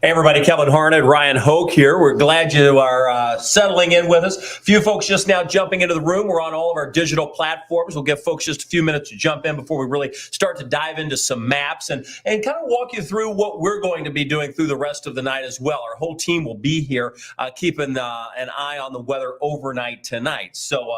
Hey everybody, Kevin Harned Ryan Hoke here. We're glad you are settling in with us. A few folks just now jumping into the room. We're on all of our digital platforms. We'll give folks just a few minutes to jump in before we really start to dive into some maps and kind of walk you through what we're going to be doing through the rest of the night as well. Our whole team will be here keeping an eye on the weather overnight tonight. So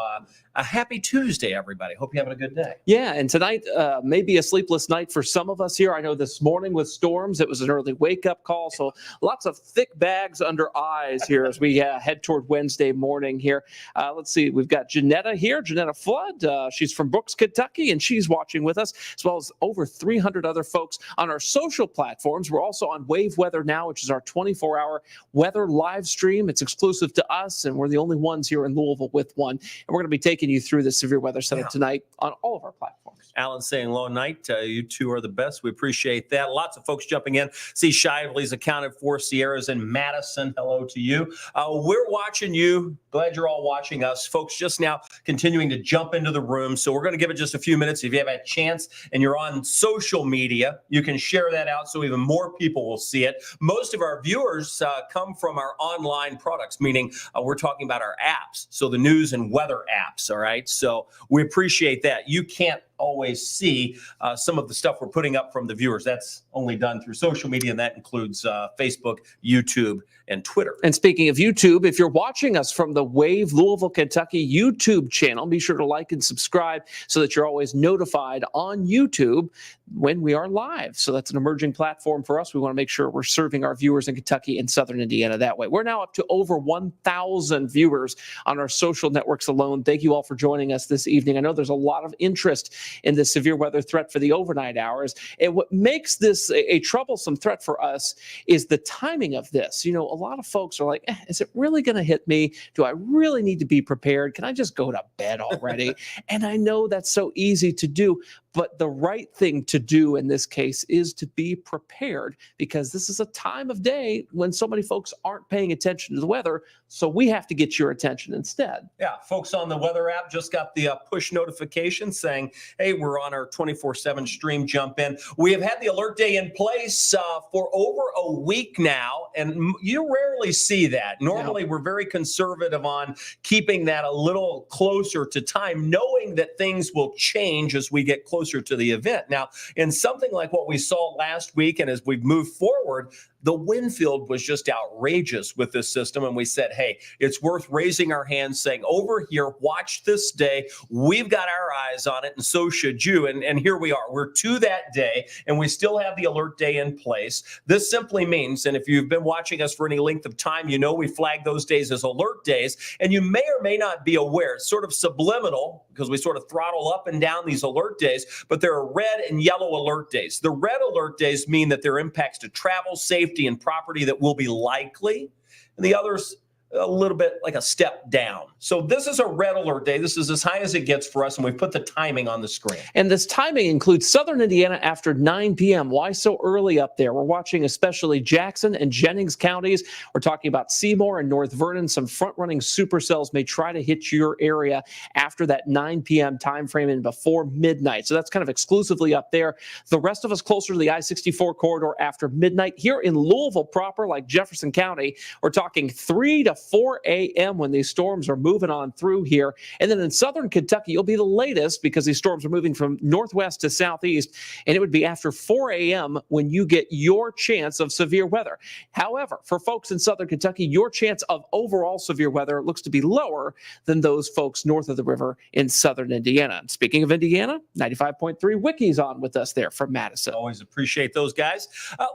a happy Tuesday, everybody. Hope you're having a good day. Yeah, and tonight may be a sleepless night for some of us here. I know this morning with storms, it was an early wake-up call, so lots of thick bags under eyes here as we head toward Wednesday morning here. Let's see, we've got Janetta here, Janetta Flood. She's from Brooks, Kentucky, and she's watching with us, as well as over 300 other folks on our social platforms. We're also on Wave Weather Now, which is our 24-hour weather live stream. It's exclusive to us, and we're the only ones here in Louisville with one. And we're going to be taking you through the severe weather setup tonight on all of our platforms. Alan saying low night. You two are the best. We appreciate that. Lots of folks jumping in. See, Shively's accounted for. Sierra's in Madison. Hello to you. We're watching you. Glad you're all watching us. Folks just now continuing to jump into the room. So we're going to give it just a few minutes. If you have a chance and you're on social media, you can share that out so even more people will see it. Most of our viewers come from our online products, meaning we're talking about our apps. So the news and weather apps, all right? So we appreciate that. You can't always see some of the stuff we're putting up from the viewers. That's only done through social media, and that includes Facebook, YouTube, and Twitter. And speaking of YouTube, if you're watching us from the Wave Louisville, Kentucky YouTube channel, be sure to like and subscribe so that you're always notified on YouTube when we are live. So that's an emerging platform for us. We want to make sure we're serving our viewers in Kentucky and Southern Indiana that way. We're now up to over 1,000 viewers on our social networks alone. Thank you all for joining us this evening. I know there's a lot of interest in the severe weather threat for the overnight hours. And what makes this a troublesome threat for us is the timing of this. You know, a lot of folks are like, is it really going to hit me? Do I really need to be prepared? Can I just go to bed already? And I know that's so easy to do, but the right thing to do in this case is to be prepared, because this is a time of day when so many folks aren't paying attention to the weather. So we have to get your attention instead. Yeah, folks on the weather app just got the push notification saying, hey, we're on our 24/7 stream. Jump in. We have had the alert day in place for over a week now, and you rarely see that. Normally, we're very conservative on keeping that a little closer to time, knowing that things will change as we get closer to the event. Now, in something like what we saw last week, and as we've moved forward, the wind field was just outrageous with this system. And we said, hey, it's worth raising our hands saying, over here, watch this day. We've got our eyes on it, and so should you. And here we are. We're to that day, and we still have the alert day in place. This simply means, and if you've been watching us for any length of time, you know we flag those days as alert days. And you may or may not be aware. It's sort of subliminal, because we sort of throttle up and down these alert days, but there are red and yellow alert days. The red alert days mean that there are impacts to travel, safety, and property that will be likely, and the others a little bit like a step down. So this is a red alert day. This is as high as it gets for us, and we've put the timing on the screen. And this timing includes Southern Indiana after 9 p.m. Why so early up there? We're watching especially Jackson and Jennings counties. We're talking about Seymour and North Vernon. Some front-running supercells may try to hit your area after that 9 p.m. time frame and before midnight. So that's kind of exclusively up there. The rest of us closer to the I-64 corridor after midnight. Here in Louisville proper, like Jefferson County, we're talking 3 to 4 a.m. when these storms are moving on through here. And then in Southern Kentucky, you'll be the latest because these storms are moving from northwest to southeast. And it would be after 4 a.m. when you get your chance of severe weather. However, for folks in Southern Kentucky, your chance of overall severe weather looks to be lower than those folks north of the river in Southern Indiana. And speaking of Indiana, 95.3 Wiki's on with us there from Madison. Always appreciate those guys.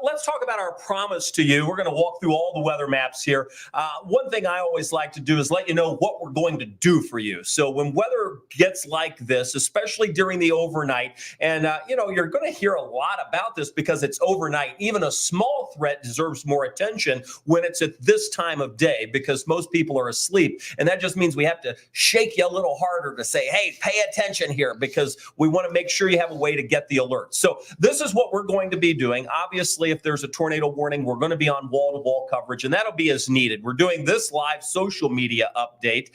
Let's talk about our promise to you. We're going to walk through all the weather maps here. One thing I always like to do is let you know what we're going to do for you. So when weather gets like this, especially during the overnight, and you're going to hear a lot about this because it's overnight. Even a small threat deserves more attention when it's at this time of day, because most people are asleep. And that just means we have to shake you a little harder to say, hey, pay attention here, because we want to make sure you have a way to get the alert. So this is what we're going to be doing. Obviously, if there's a tornado warning, we're going to be on wall-to-wall coverage, and that'll be as needed. We're doing this live social media update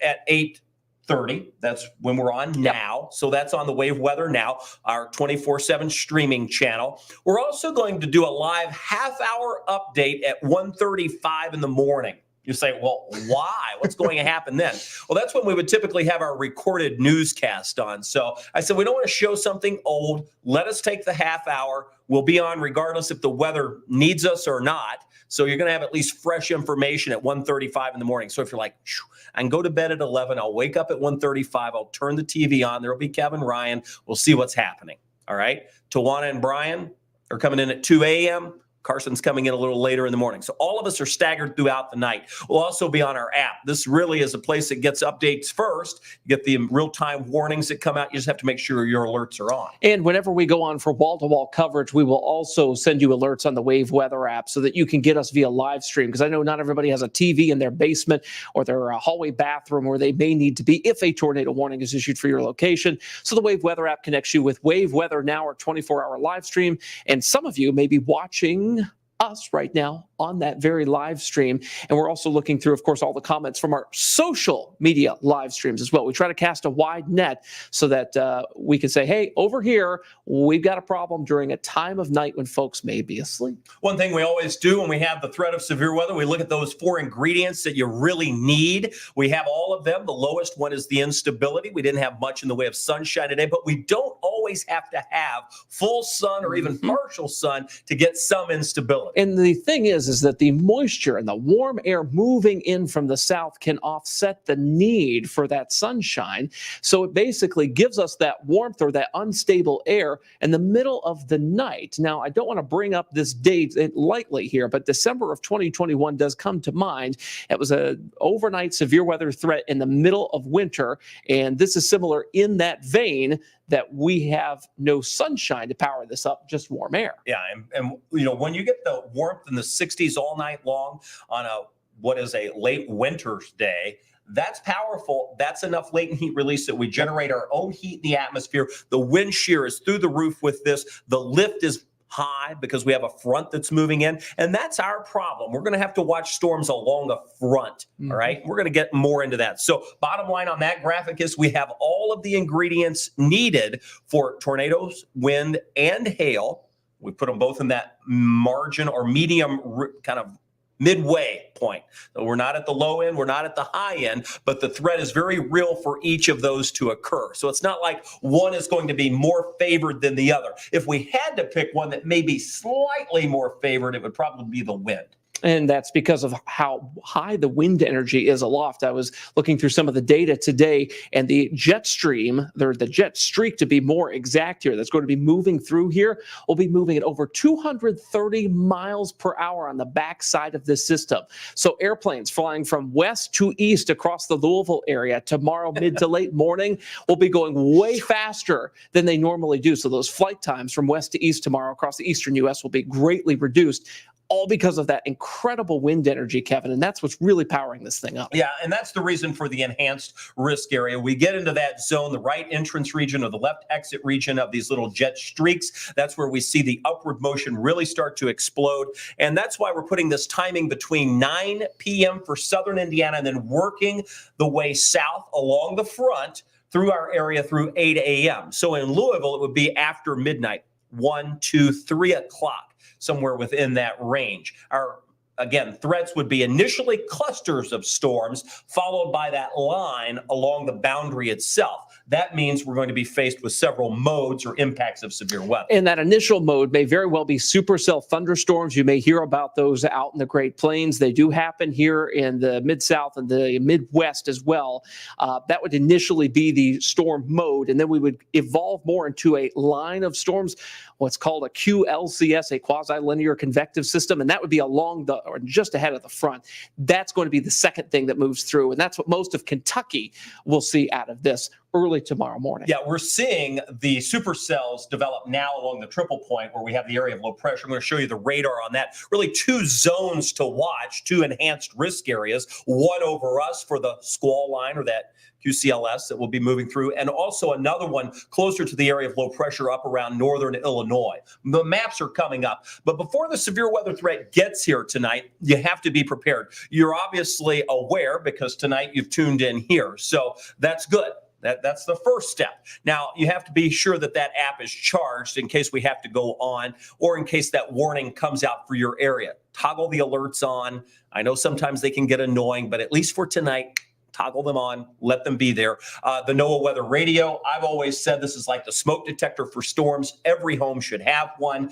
at 8 30. That's when we're on now. So that's on the Wave Weather Now, our 24/7 streaming channel. We're also going to do a live half-hour update at 1:35 in the morning. You say, well, why? What's going to happen then? Well, that's when we would typically have our recorded newscast on. So I said, we don't want to show something old. Let us take the half hour. We'll be on regardless if the weather needs us or not. So you're going to have at least fresh information at 1:35 in the morning. So if you're like, I can go to bed at 11, I'll wake up at 1:35, I'll turn the TV on. There'll be Kevin Ryan. We'll see what's happening. All right. Tawana and Brian are coming in at 2 a.m. Carson's coming in a little later in the morning. So all of us are staggered throughout the night. We'll also be on our app. This really is a place that gets updates first. You get the real-time warnings that come out. You just have to make sure your alerts are on. And whenever we go on for wall-to-wall coverage, we will also send you alerts on the Wave Weather app so that you can get us via live stream. Because I know not everybody has a TV in their basement or their hallway bathroom where they may need to be if a tornado warning is issued for your location. So the Wave Weather app connects you with Wave Weather Now, our 24-hour live stream. And some of you may be watching us right now on that very live stream. And we're also looking through, of course, all the comments from our social media live streams as well. We try to cast a wide net so that we can say, hey, over here, we've got a problem during a time of night when folks may be asleep. One thing we always do when we have the threat of severe weather, we look at those 4 ingredients that you really need. We have all of them. The lowest one is the instability. We didn't have much in the way of sunshine today, but we don't always have to have full sun or even partial sun to get some instability. And the thing is that the moisture and the warm air moving in from the south can offset the need for that sunshine. So it basically gives us that warmth or that unstable air in the middle of the night. Now, I don't want to bring up this date lightly here, but December of 2021 does come to mind. It was an overnight severe weather threat in the middle of winter. And this is similar in that vein, that we have no sunshine to power this up, just warm air. Yeah, and you know, when you get the warmth in the 60s all night long on what is a late winter's day, that's powerful. That's enough latent heat release that we generate our own heat in the atmosphere. The wind shear is through the roof with this. The lift is high because we have a front that's moving in, and that's our problem. We're going to have to watch storms along the front. All right, we're going to get more into that. So bottom line on that graphic is we have all of the ingredients needed for tornadoes, wind, and hail. We put them both in that margin or medium kind of midway point. So we're not at the low end, we're not at the high end, but the threat is very real for each of those to occur. So it's not like one is going to be more favored than the other. If we had to pick one that may be slightly more favored, it would probably be the wind. And that's because of how high the wind energy is aloft. I was looking through some of the data today, and the jet stream, or the jet streak to be more exact here, that's going to be moving through here, will be moving at over 230 miles per hour on the backside of this system. So airplanes flying from west to east across the Louisville area tomorrow mid to late morning will be going way faster than they normally do. So those flight times from west to east tomorrow across the eastern U.S. will be greatly reduced, all because of that incredible wind energy, Kevin. And that's what's really powering this thing up. Yeah, and that's the reason for the enhanced risk area. We get into that zone, the right entrance region or the left exit region of these little jet streaks. That's where we see the upward motion really start to explode. And that's why we're putting this timing between 9 p.m. for southern Indiana and then working the way south along the front through our area through 8 a.m. So in Louisville, it would be after midnight, 1, 2, 3 o'clock. Somewhere within that range. Our, again, threats would be initially clusters of storms, followed by that line along the boundary itself. That means we're going to be faced with several modes or impacts of severe weather. And that initial mode may very well be supercell thunderstorms. You may hear about those out in the Great Plains. They do happen here in the Mid-South and the Midwest as well. That would initially be the storm mode, and then we would evolve more into a line of storms, what's called a QLCS, a quasi-linear convective system, and that would be along the, or just ahead of the front. That's going to be the second thing that moves through, and that's what most of Kentucky will see out of this. early tomorrow morning. Yeah, we're seeing the supercells develop now along the triple point where we have the area of low pressure. I'm going to show you the radar on that. Really two zones to watch, two enhanced risk areas, one over us for the squall line or that QCLS that we'll be moving through, and also another one closer to the area of low pressure up around northern Illinois. The maps are coming up. But before the severe weather threat gets here tonight, you have to be prepared. You're obviously aware because tonight you've tuned in here. So that's good. That's the first step. Now, you have to be sure that that app is charged in case we have to go on or in case that warning comes out for your area. Toggle the alerts on. I know sometimes they can get annoying, but at least for tonight, toggle them on, let them be there. The NOAA weather radio, I've always said this is like the smoke detector for storms. Every home should have one.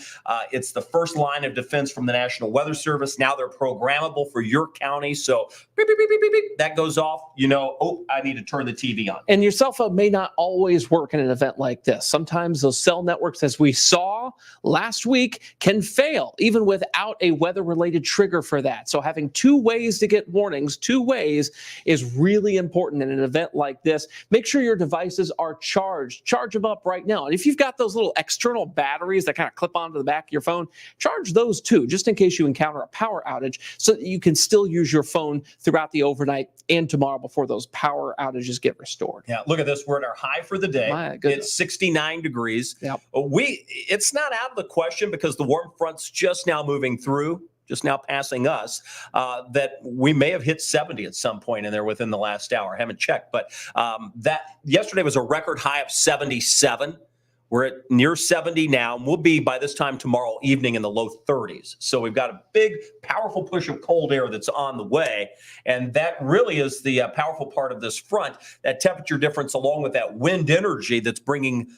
It's the first line of defense from the National Weather Service. Now they're programmable for your county. So beep, beep, beep, beep, beep, beep, that goes off. You know, oh, I need to turn the TV on. And your cell phone may not always work in an event like this. Sometimes those cell networks, as we saw last week, can fail even without a weather-related trigger for that. So having two ways to get warnings, two ways, is really important in an event like this. Make sure your devices are charged. Charge them up right now. And if you've got those little external batteries that kind of clip onto the back of your phone, charge those too, just in case you encounter a power outage, so that you can still use your phone throughout the overnight and tomorrow before those power outages get restored. Yeah, look at this. We're at our high for the day. My goodness. It's 69 degrees. Yep. It's not out of the question because the warm front's just now moving through, just now passing us, that we may have hit 70 at some point in there within the last hour. I haven't checked, but that yesterday was a record high of 77. We're at near 70 now, and we'll be by this time tomorrow evening in the low 30s. So we've got a big, powerful push of cold air that's on the way, and that really is the powerful part of this front, that temperature difference along with that wind energy that's bringing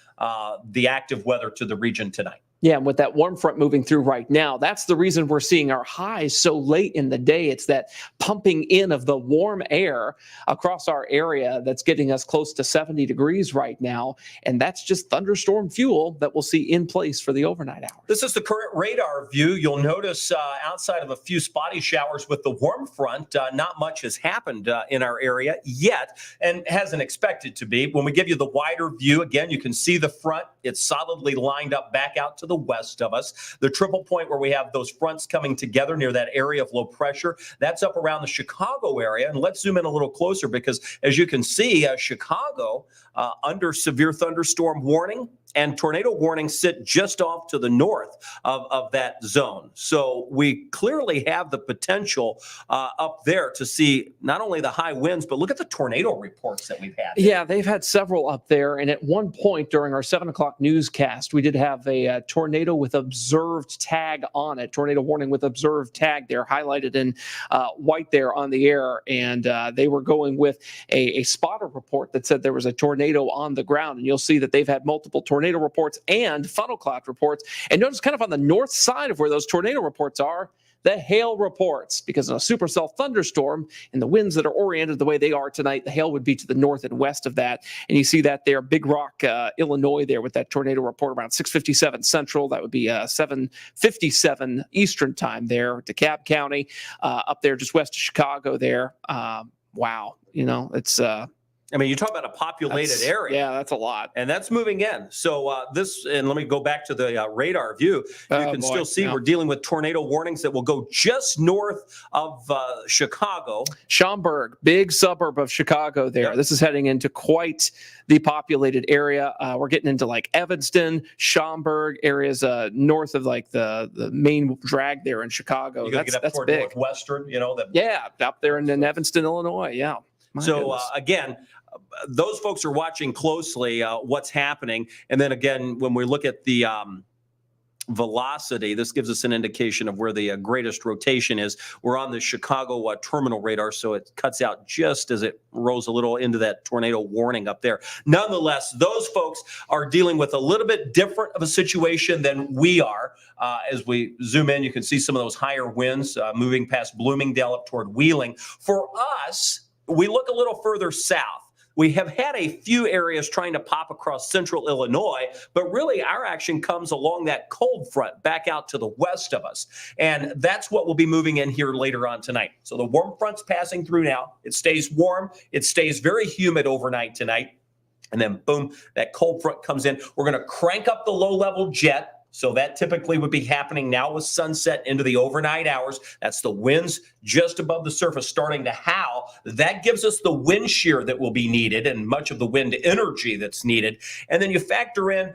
the active weather to the region tonight. Yeah, and with that warm front moving through right now, that's the reason we're seeing our highs so late in the day. It's that pumping in of the warm air across our area that's getting us close to 70 degrees right now. And that's just thunderstorm fuel that we'll see in place for the overnight hours. This is the current radar view. You'll notice outside of a few spotty showers with the warm front, not much has happened in our area yet and hasn't expected to be. When we give you the wider view, again, you can see the front. It's solidly lined up back out to the west of us. The triple point where we have those fronts coming together near that area of low pressure, that's up around the Chicago area. And let's zoom in a little closer because as you can see, Chicago under severe thunderstorm warning and tornado warning sit just off to the north of that zone. So we clearly have the potential up there to see not only the high winds, but look at the tornado reports that we've had. Yeah, they've had several up there. And at one point during our 7 o'clock newscast, we did have a tornado with observed tag on it, tornado warning with observed tag there, highlighted in white there on the air. And they were going with a spotter report that said there was a tornado on the ground. And you'll see that they've had multiple tornado reports and funnel cloud reports. And notice kind of on the north side of where those tornado reports are, the hail reports, because in a supercell thunderstorm and the winds that are oriented the way they are tonight, the hail would be to the north and west of that. And you see that there, Big Rock, Illinois there with that tornado report around 6:57 Central. That would be 7:57 Eastern time there, DeKalb County, up there just west of Chicago there. Wow. You know, it's... I mean, you talk about a populated area. Yeah, that's a lot. And that's moving in. So and let me go back to the radar view. You can still see we're dealing with tornado warnings that will go just north of Chicago. Schaumburg, big suburb of Chicago there. Yep. This is heading into quite the populated area. We're getting into like Evanston, Schaumburg areas north of like the main drag there in Chicago. That's toward big. Northwestern, you know. Yeah, up there in Evanston, Illinois. Yeah. So again, those folks are watching closely what's happening. And then again, when we look at the velocity, this gives us an indication of where the greatest rotation is. We're on the Chicago terminal radar, so it cuts out just as it rolls a little into that tornado warning up there. Nonetheless, those folks are dealing with a little bit different of a situation than we are. As we zoom in, you can see some of those higher winds moving past Bloomingdale up toward Wheeling. For us, we look a little further south. We have had a few areas trying to pop across central Illinois, but really our action comes along that cold front back out to the west of us. And that's what we'll be moving in here later on tonight. So the warm front's passing through now. It stays warm. It stays very humid overnight tonight. And then boom, that cold front comes in. We're going to crank up the low-level jet. So that typically would be happening now with sunset into the overnight hours. That's the winds just above the surface starting to howl. That gives us the wind shear that will be needed and much of the wind energy that's needed. And then you factor in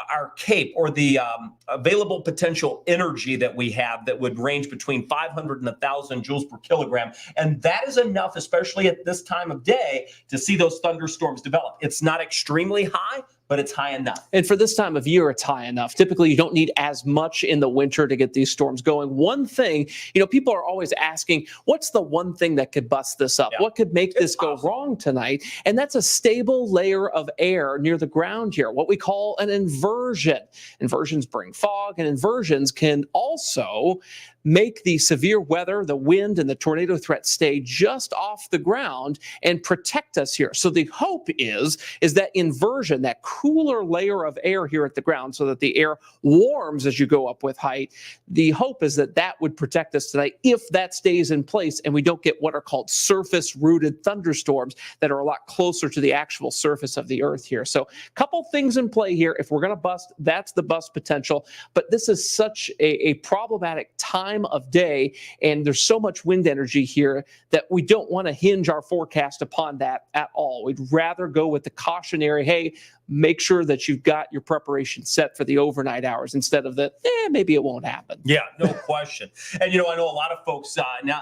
our CAPE, or the available potential energy that we have, that would range between 500 and 1,000 joules per kilogram. And that is enough, especially at this time of day, to see those thunderstorms develop. It's not extremely high, but it's high enough. And for this time of year, it's high enough. Typically, you don't need as much in the winter to get these storms going. One thing, people are always asking, what's the one thing that could bust this up? Yeah. What could make this go wrong tonight? And that's a stable layer of air near the ground here, what we call an inversion. Inversions bring fog, and inversions can also make the severe weather, the wind, and the tornado threat stay just off the ground and protect us here. So the hope is that inversion, that cooler layer of air here at the ground, so that the air warms as you go up with height. The hope is that that would protect us tonight if that stays in place and we don't get what are called surface-rooted thunderstorms that are a lot closer to the actual surface of the earth here. So a couple things in play here. If we're going to bust, that's the bust potential. But this is such a problematic time of day, and there's so much wind energy here that we don't want to hinge our forecast upon that at all. We'd rather go with the cautionary, hey, make sure that you've got your preparation set for the overnight hours, instead of the, maybe it won't happen. Yeah, no question. And, I know a lot of folks now,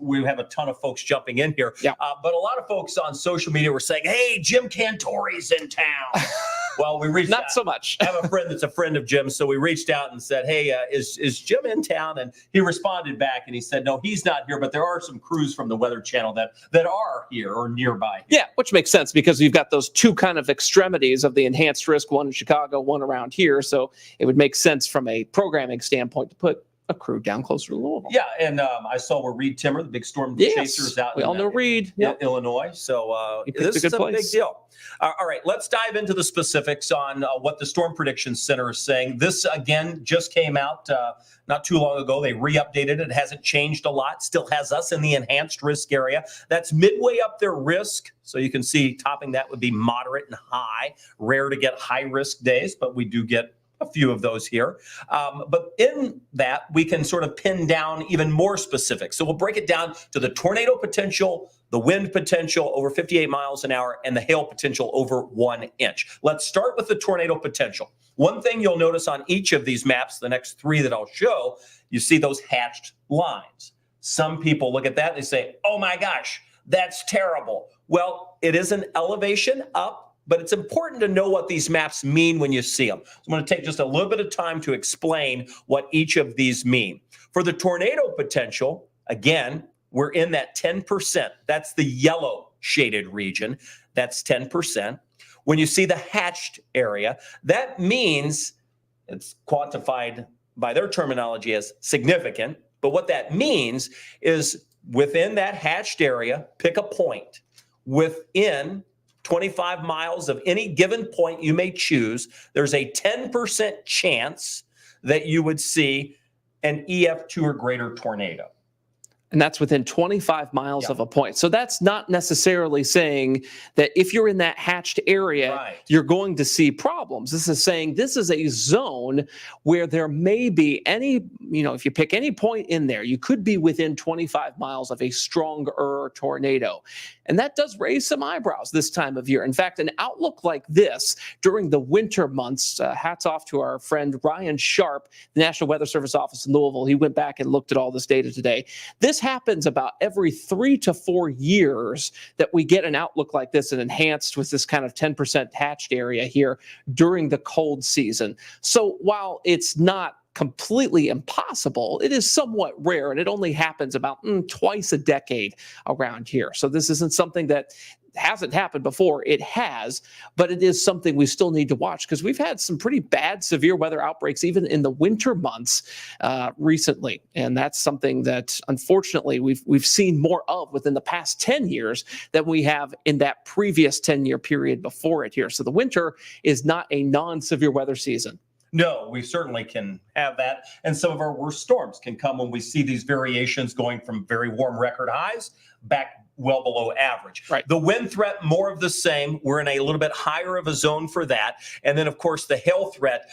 we have a ton of folks jumping in here, but a lot of folks on social media were saying, hey, Jim Cantori's in town. Well, we reached out. Not so much. I have a friend that's a friend of Jim's, so we reached out and said, hey, is Jim in town? And he responded back and he said, no, he's not here, but there are some crews from the Weather Channel that are here or nearby. Yeah, which makes sense because you've got those two kind of extremities of the enhanced risk, one in Chicago, one around here. So it would make sense from a programming standpoint to put a crew down closer to Louisville. Yeah, and I saw where Reed Timmer, the big storm chaser, is out. We all know Reed. In Illinois. So this is a big deal. All right, let's dive into the specifics on what the Storm Prediction Center is saying. This, again, just came out not too long ago. They re-updated it. It hasn't changed a lot. Still has us in the enhanced risk area. That's midway up their risk. So you can see topping that would be moderate and high. Rare to get high-risk days, but we do get a few of those here. But in that, we can sort of pin down even more specific. So we'll break it down to the tornado potential, the wind potential over 58 miles an hour, and the hail potential over 1 inch. Let's start with the tornado potential. One thing you'll notice on each of these maps, the next three that I'll show, you see those hatched lines. Some people look at that and they say, oh my gosh, that's terrible. Well, it is an elevation up, but it's important to know what these maps mean when you see them. So I'm going to take just a little bit of time to explain what each of these mean. For the tornado potential, again, we're in that 10%. That's the yellow shaded region. That's 10%. When you see the hatched area, that means it's quantified by their terminology as significant. But what that means is within that hatched area, pick a point. Within 25 miles of any given point you may choose, there's a 10% chance that you would see an EF2 or greater tornado. And that's within 25 miles of a point. So that's not necessarily saying that if you're in that hatched area, you're going to see problems. This is saying this is a zone where there may be any, if you pick any point in there, you could be within 25 miles of a stronger tornado. And that does raise some eyebrows this time of year. In fact, an outlook like this during the winter months, hats off to our friend Ryan Sharp, the National Weather Service office in Louisville. He went back and looked at all this data today. This happens about every 3 to 4 years that we get an outlook like this and enhanced with this kind of 10% hatched area here during the cold season. So while it's not completely impossible, it is somewhat rare, and it only happens about twice a decade around here. So this isn't something that hasn't happened before. It has, but it is something we still need to watch because we've had some pretty bad severe weather outbreaks even in the winter months recently, and that's something that unfortunately we've seen more of within the past 10 years than we have in that previous 10-year period before it here. So the winter is not a non-severe weather season. No, we certainly can have that. And some of our worst storms can come when we see these variations going from very warm record highs back well below average. Right. The wind threat, more of the same. We're in a little bit higher of a zone for that. And then, of course, the hail threat,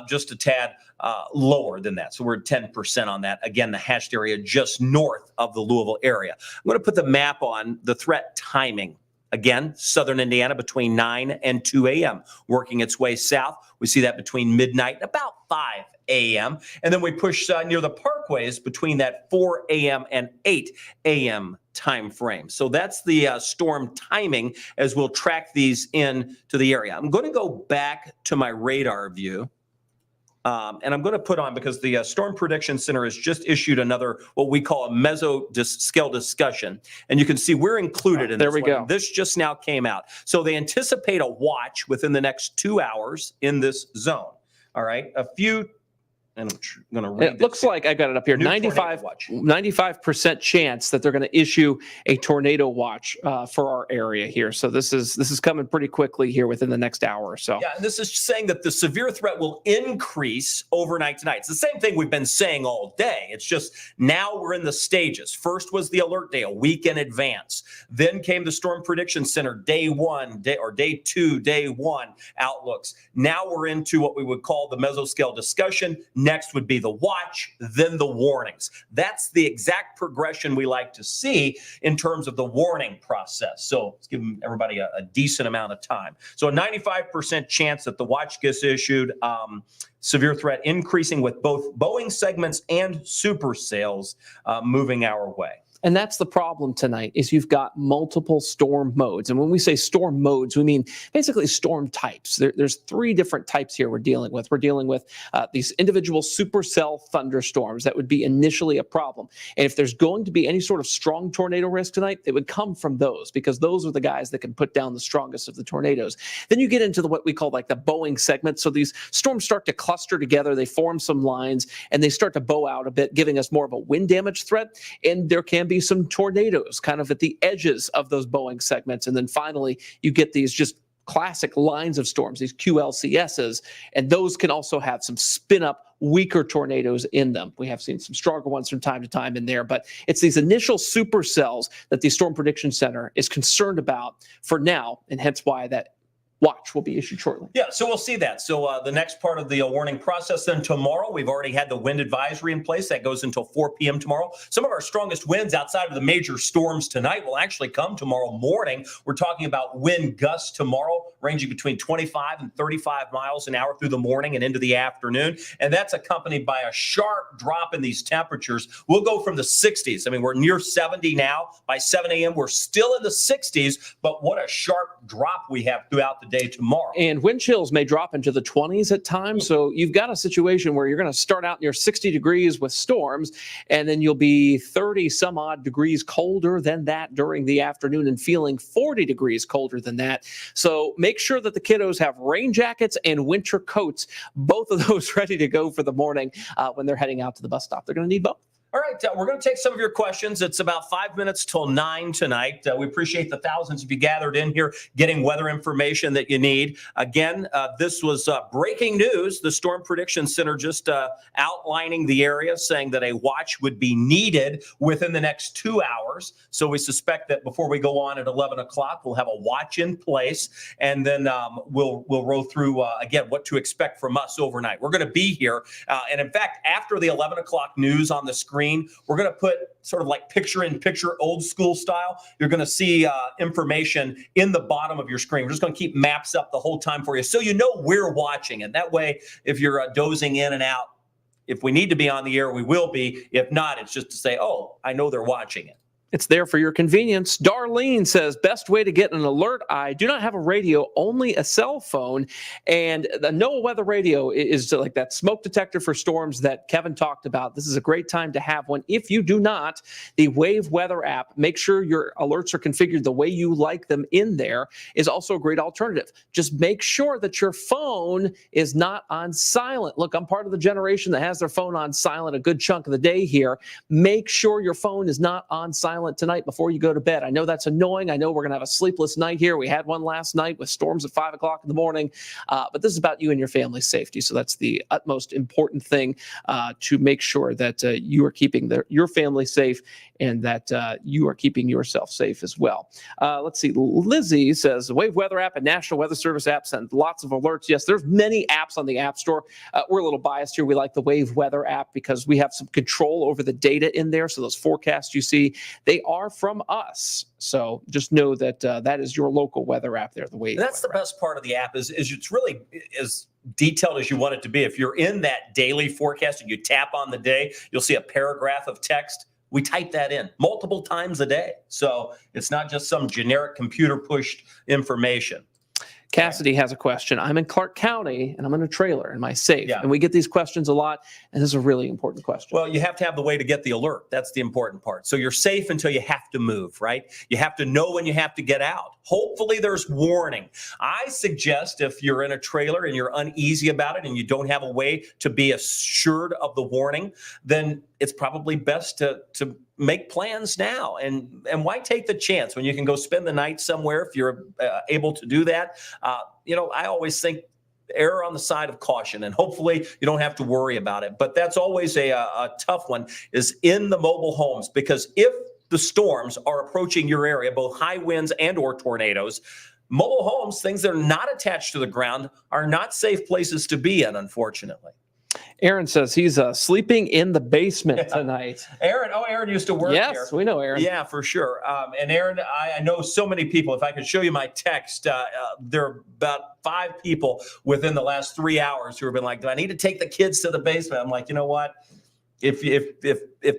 just a tad lower than that. So we're at 10% on that. Again, the hashed area just north of the Louisville area. I'm going to put the map on the threat timing. Again, southern Indiana between 9 and 2 a.m. working its way south. We see that between midnight and about 5 a.m. And then we push near the parkways between that 4 a.m. and 8 a.m. time frame. So that's the storm timing as we'll track these in to the area. I'm going to go back to my radar view. And I'm going to put on, because the Storm Prediction Center has just issued another, what we call a meso-scale discussion. And you can see we're included in this. There we go. This just now came out. So they anticipate a watch within the next 2 hours in this zone. All right. A few, and I'm going to read it looks like I got it up here. 95% chance that they're going to issue a tornado watch for our area here. So this is coming pretty quickly here within the next hour or so. Yeah, and this is saying that the severe threat will increase overnight tonight. It's the same thing we've been saying all day. It's just now we're in the stages. First was the alert day, a week in advance. Then came the Storm Prediction Center, day 1, day 2, day 1 outlooks. Now we're into what we would call the mesoscale discussion. Next would be the watch, then the warnings. That's the exact progression we like to see in terms of the warning process. So let's give everybody a decent amount of time. So a 95% chance that the watch gets issued. Severe threat increasing with both Boeing segments and supercells moving our way. And that's the problem tonight, is you've got multiple storm modes. And when we say storm modes, we mean basically storm types. There's 3 different types here we're dealing with. We're dealing with these individual supercell thunderstorms that would be initially a problem. And if there's going to be any sort of strong tornado risk tonight, it would come from those, because those are the guys that can put down the strongest of the tornadoes. Then you get into what we call like the Boeing segment. So these storms start to cluster together. They form some lines and they start to bow out a bit, giving us more of a wind damage threat. And there can be some tornadoes kind of at the edges of those Boeing segments. And then finally, you get these just classic lines of storms, these QLCSs, and those can also have some spin up weaker tornadoes in them. We have seen some stronger ones from time to time in there, but it's these initial supercells that the Storm Prediction Center is concerned about for now, and hence why that watch will be issued shortly. Yeah, so we'll see that. So the next part of the warning process then tomorrow, we've already had the wind advisory in place. That goes until 4 p.m. tomorrow. Some of our strongest winds outside of the major storms tonight will actually come tomorrow morning. We're talking about wind gusts tomorrow ranging between 25 and 35 miles an hour through the morning and into the afternoon. And that's accompanied by a sharp drop in these temperatures. We'll go from the 60s. I mean, we're near 70 now. By 7 a.m., we're still in the 60s, but what a sharp drop we have throughout the day tomorrow. And wind chills may drop into the 20s at times. So you've got a situation where you're going to start out near 60 degrees with storms, and then you'll be 30 some odd degrees colder than that during the afternoon and feeling 40 degrees colder than that. So make sure that the kiddos have rain jackets and winter coats, both of those ready to go for the morning when they're heading out to the bus stop. They're going to need both. All right, we're going to take some of your questions. It's about 5 minutes till 9 tonight. We appreciate the thousands of you gathered in here getting weather information that you need. Again, this was breaking news. The Storm Prediction Center just outlining the area, saying that a watch would be needed within the next 2 hours. So we suspect that before we go on at 11 o'clock, we'll have a watch in place, and then we'll roll through, again, what to expect from us overnight. We're going to be here. And in fact, after the 11 o'clock news on the screen, we're going to put sort of like picture-in-picture, old school style. You're going to see information in the bottom of your screen. We're just going to keep maps up the whole time for you so you know we're watching. And that way, if you're dozing in and out, if we need to be on the air, we will be. If not, it's just to say, oh, I know they're watching it. It's there for your convenience. Darlene says, best way to get an alert. I do not have a radio, only a cell phone. And the NOAA weather radio is like that smoke detector for storms that Kevin talked about. This is a great time to have one. If you do not, the Wave Weather app, make sure your alerts are configured the way you like them in there, is also a great alternative. Just make sure that your phone is not on silent. Look, I'm part of the generation that has their phone on silent a good chunk of the day here. Make sure your phone is not on silent silent tonight before you go to bed. I know that's annoying. I know we're going to have a sleepless night here. We had one last night with storms at 5 o'clock in the morning, but this is about you and your family's safety. So that's the utmost important thing to make sure that you are keeping your family safe and that you are keeping yourself safe as well. Let's see. Lizzie says, the Wave Weather app and National Weather Service app send lots of alerts. Yes, there's many apps on the App Store. We're a little biased here. We like the Wave Weather app because we have some control over the data in there. So those forecasts you see, they are from us. So just know that that is your local weather app there, the Wave. And that's the best part of the app is it's really as detailed as you want it to be. If you're in that daily forecast and you tap on the day, you'll see a paragraph of text. We type that in multiple times a day. So it's not just some generic computer pushed information. Cassidy has a question. I'm in Clark County and I'm in a trailer. Am I safe? Yeah. And we get these questions a lot. And this is a really important question. Well, you have to have the way to get the alert. That's the important part. So you're safe until you have to move, right? You have to know when you have to get out. Hopefully there's warning. I suggest if you're in a trailer and you're uneasy about it and you don't have a way to be assured of the warning, then it's probably best to make plans now. And why take the chance when you can go spend the night somewhere if you're able to do that? I always think err on the side of caution, and hopefully you don't have to worry about it. But that's always a tough one, is in the mobile homes, because if the storms are approaching your area, both high winds and or tornadoes, mobile homes, things that are not attached to the ground, are not safe places to be in, unfortunately. Aaron says he's sleeping in the basement tonight. Aaron used to work here. Yes, we know Aaron. Yeah, for sure. And Aaron, I know so many people. If I could show you my text, there are about 5 people within the last 3 hours who have been like, do I need to take the kids to the basement? I'm like, you know what? If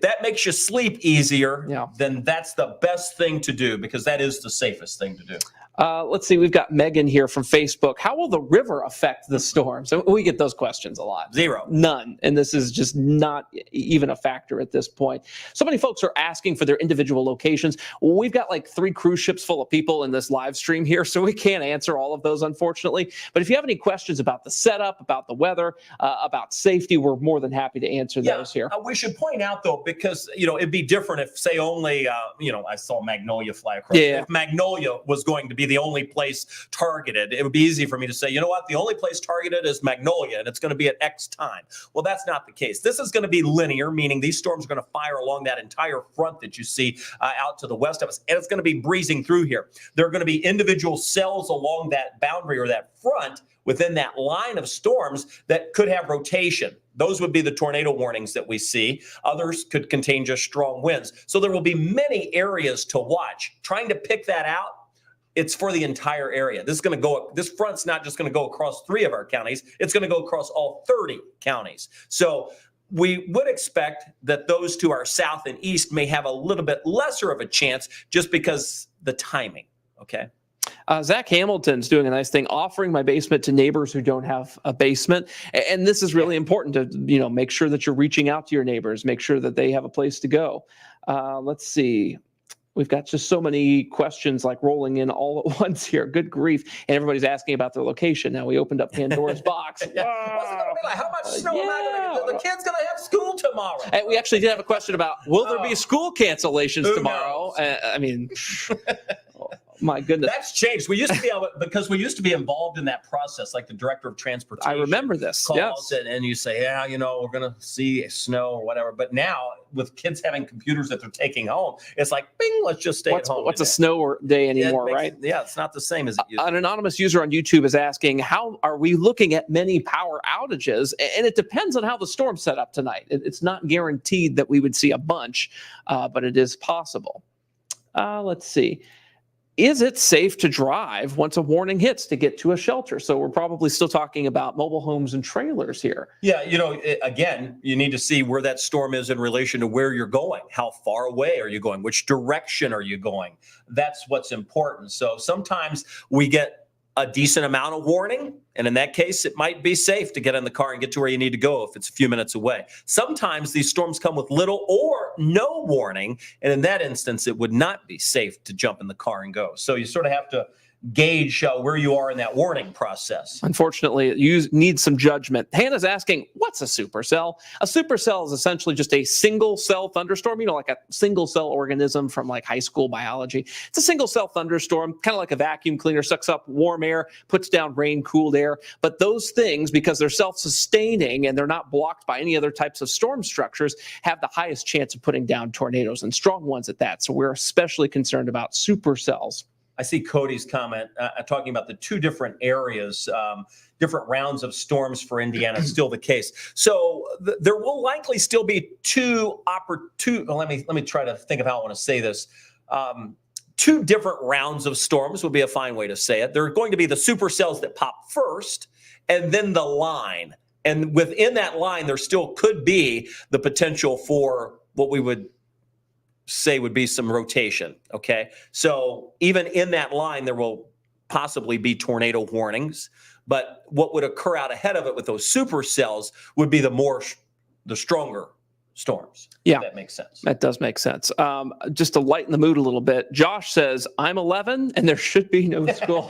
that makes you sleep easier, then that's the best thing to do, because that is the safest thing to do. Let's see. We've got Megan here from Facebook. How will the river affect the storm? So we get those questions a lot. 0. None. And this is just not even a factor at this point. So many folks are asking for their individual locations. We've got like 3 cruise ships full of people in this live stream here, so we can't answer all of those, unfortunately. But if you have any questions about the setup, about the weather, about safety, we're more than happy to answer those here. We should point out, though, because, it'd be different if, say, only, I saw Magnolia fly across. Yeah. If Magnolia was going to be the only place targeted, it would be easy for me to say, you know what, the only place targeted is Magnolia, and it's going to be at X time. Well, that's not the case. This is going to be linear, meaning these storms are going to fire along that entire front that you see out to the west of us, and it's going to be breezing through here. There are going to be individual cells along that boundary or that front within that line of storms that could have rotation. Those would be the tornado warnings that we see. Others could contain just strong winds. So there will be many areas to watch. Trying to pick that out, it's for the entire area. This front's not just going to go across 3 of our counties. It's going to go across all 30 counties. So we would expect that those to our south and east may have a little bit lesser of a chance just because the timing. Okay. Zach Hamilton's doing a nice thing, offering my basement to neighbors who don't have a basement. And this is really important to, make sure that you're reaching out to your neighbors, make sure that they have a place to go. Let's see. We've got just so many questions like rolling in all at once here. Good grief. And everybody's asking about their location. Now we opened up Pandora's box. What's it going to be like? How much snow am I going to get? The kid's going to have school tomorrow. And we actually did have a question about, will there be school cancellations tomorrow? My goodness. That's changed. We used to be able, because we used to be involved in that process, like the director of transportation. I remember this. Calls it, and you say, we're going to see snow or whatever. But now, with kids having computers that they're taking home, it's like, bing, let's just stay at home. What's a snow day anymore, right? Yeah, it's not the same as it used to be. An anonymous user on YouTube is asking, how are we looking at many power outages? And it depends on how the storm's set up tonight. It's not guaranteed that we would see a bunch, but it is possible. Let's see. Is it safe to drive once a warning hits to get to a shelter? So we're probably still talking about mobile homes and trailers here. Yeah, again, you need to see where that storm is in relation to where you're going. How far away are you going? Which direction are you going? That's what's important. So sometimes we get a decent amount of warning, and in that case, it might be safe to get in the car and get to where you need to go if it's a few minutes away. Sometimes these storms come with little or no warning, and in that instance, it would not be safe to jump in the car and go. So you sort of have to gauge where you are in that warning process. Unfortunately, you need some judgment. Hannah's asking, what's a supercell? A supercell is essentially just a single cell thunderstorm, like a single cell organism from like high school biology. It's a single cell thunderstorm, kind of like a vacuum cleaner, sucks up warm air, puts down rain, cooled air. But those things, because they're self-sustaining and they're not blocked by any other types of storm structures, have the highest chance of putting down tornadoes, and strong ones at that. So we're especially concerned about supercells. I see Cody's comment talking about the two different areas, different rounds of storms for Indiana. Still the case. So there will likely still be two. Let me try to think of how I want to say this. Two different rounds of storms would be a fine way to say it. There are going to be the supercells that pop first, and then the line. And within that line, there still could be the potential for what we would say would be some rotation. Okay. So even in that line, there will possibly be tornado warnings, but what would occur out ahead of it with those supercells would be the stronger storms. Yeah, if that makes sense. That does make sense. Just to lighten the mood a little bit, Josh says, I'm 11 and there should be no school.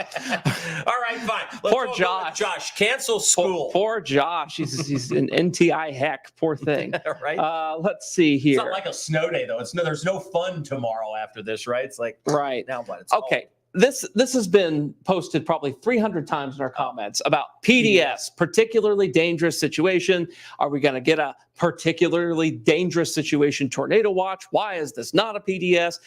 All right, fine. Poor Josh. Josh, cancel school. Poor Josh. He's an NTI heck. Poor thing. Right. Let's see here. It's not like a snow day, though. There's no fun tomorrow after this, right? It's like, right. Now what? It's okay. This has been posted probably 300 times in our comments about PDS, particularly dangerous situation. Are we going to get a particularly dangerous situation tornado watch? Why is this not a PDS?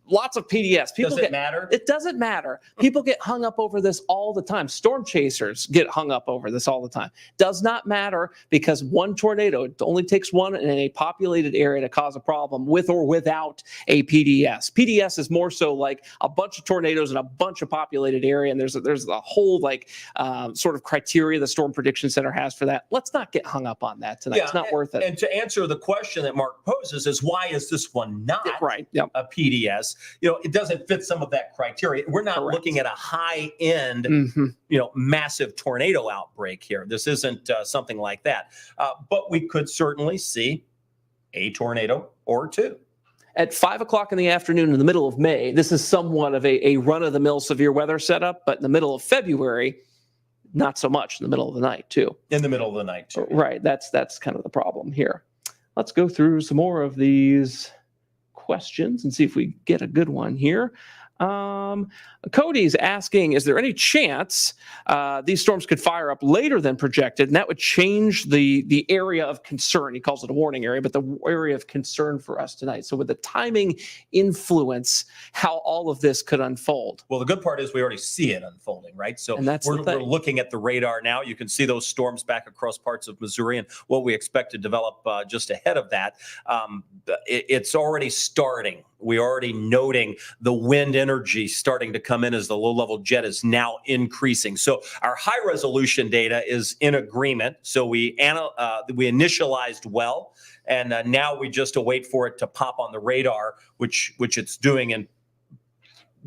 Lots of PDS. Does it matter? It doesn't matter. People get hung up over this all the time. Storm chasers get hung up over this all the time. Does not matter, because one tornado, it only takes one in a populated area to cause a problem with or without a PDS. PDS is more so like a bunch of tornadoes in a bunch of populated area, and there's a whole sort of criteria the Storm Prediction Center has for that. Let's not get hung up on that tonight. It's not worth it. And to answer the question that Mark poses is, why is this one not a PDS? It doesn't fit some of that criteria. We're not looking at a high end, massive tornado outbreak here. This isn't something like that. But we could certainly see a tornado or two. At 5 o'clock in the afternoon in the middle of May, this is somewhat of a run-of-the-mill severe weather setup, but in the middle of February, not so much in the middle of the night, too. In the middle of the night, too. Right. That's kind of the problem here. Let's go through some more of these questions and see if we get a good one here. Cody's asking, is there any chance these storms could fire up later than projected, and that would change the area of concern? He calls it a warning area, but the area of concern for us tonight. So would the timing influence how all of this could unfold? Well, the good part is we already see it unfolding, right? So we're looking at the radar now. You can see those storms back across parts of Missouri and what we expect to develop just ahead of that. It's already starting. We're already noting the wind energy starting to come in as the low-level jet is now increasing. So our high-resolution data is in agreement. So we initialized well, and now we just await for it to pop on the radar, which it's doing in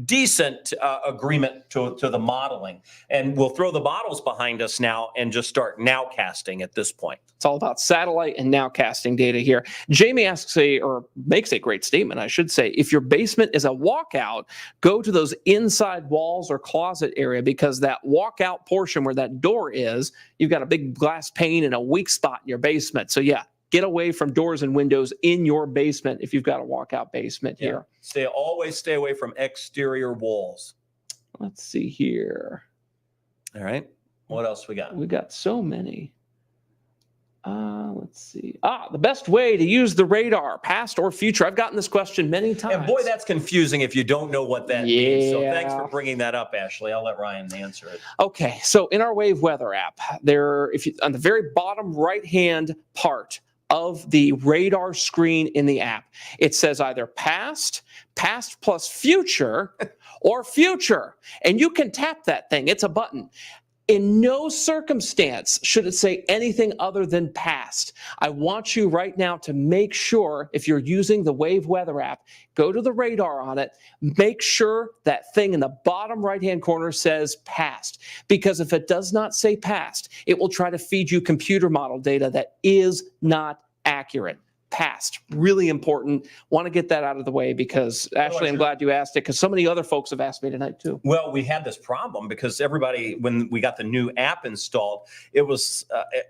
decent agreement to the modeling. And we'll throw the models behind us now and just start nowcasting at this point. It's all about satellite and nowcasting data here. Jamie makes a great statement, I should say. If your basement is a walkout, go to those inside walls or closet area, because that walkout portion where that door is, you've got a big glass pane and a weak spot in your basement. So yeah, get away from doors and windows in your basement if you've got a walkout basement here. Always stay away from exterior walls. Let's see here. All right. What else we got? We got so many. Let's see. The best way to use the radar, past or future. I've gotten this question many times. And boy, that's confusing if you don't know what that means. So thanks for bringing that up, Ashley. I'll let Ryan answer it. Okay. So in our Wave Weather app, on the very bottom right-hand part of the radar screen in the app, it says either past plus future, or future. And you can tap that thing. It's a button. In no circumstance should it say anything other than past. I want you right now to make sure, if you're using the Wave Weather app, go to the radar on it, make sure that thing in the bottom right-hand corner says past. Because if it does not say past, it will try to feed you computer model data that is not accurate. past. Really important. Want to get that out of the way because, Ashley, I'm glad you asked it because so many other folks have asked me tonight too. Well, we had this problem because everybody, when we got the new app installed, it was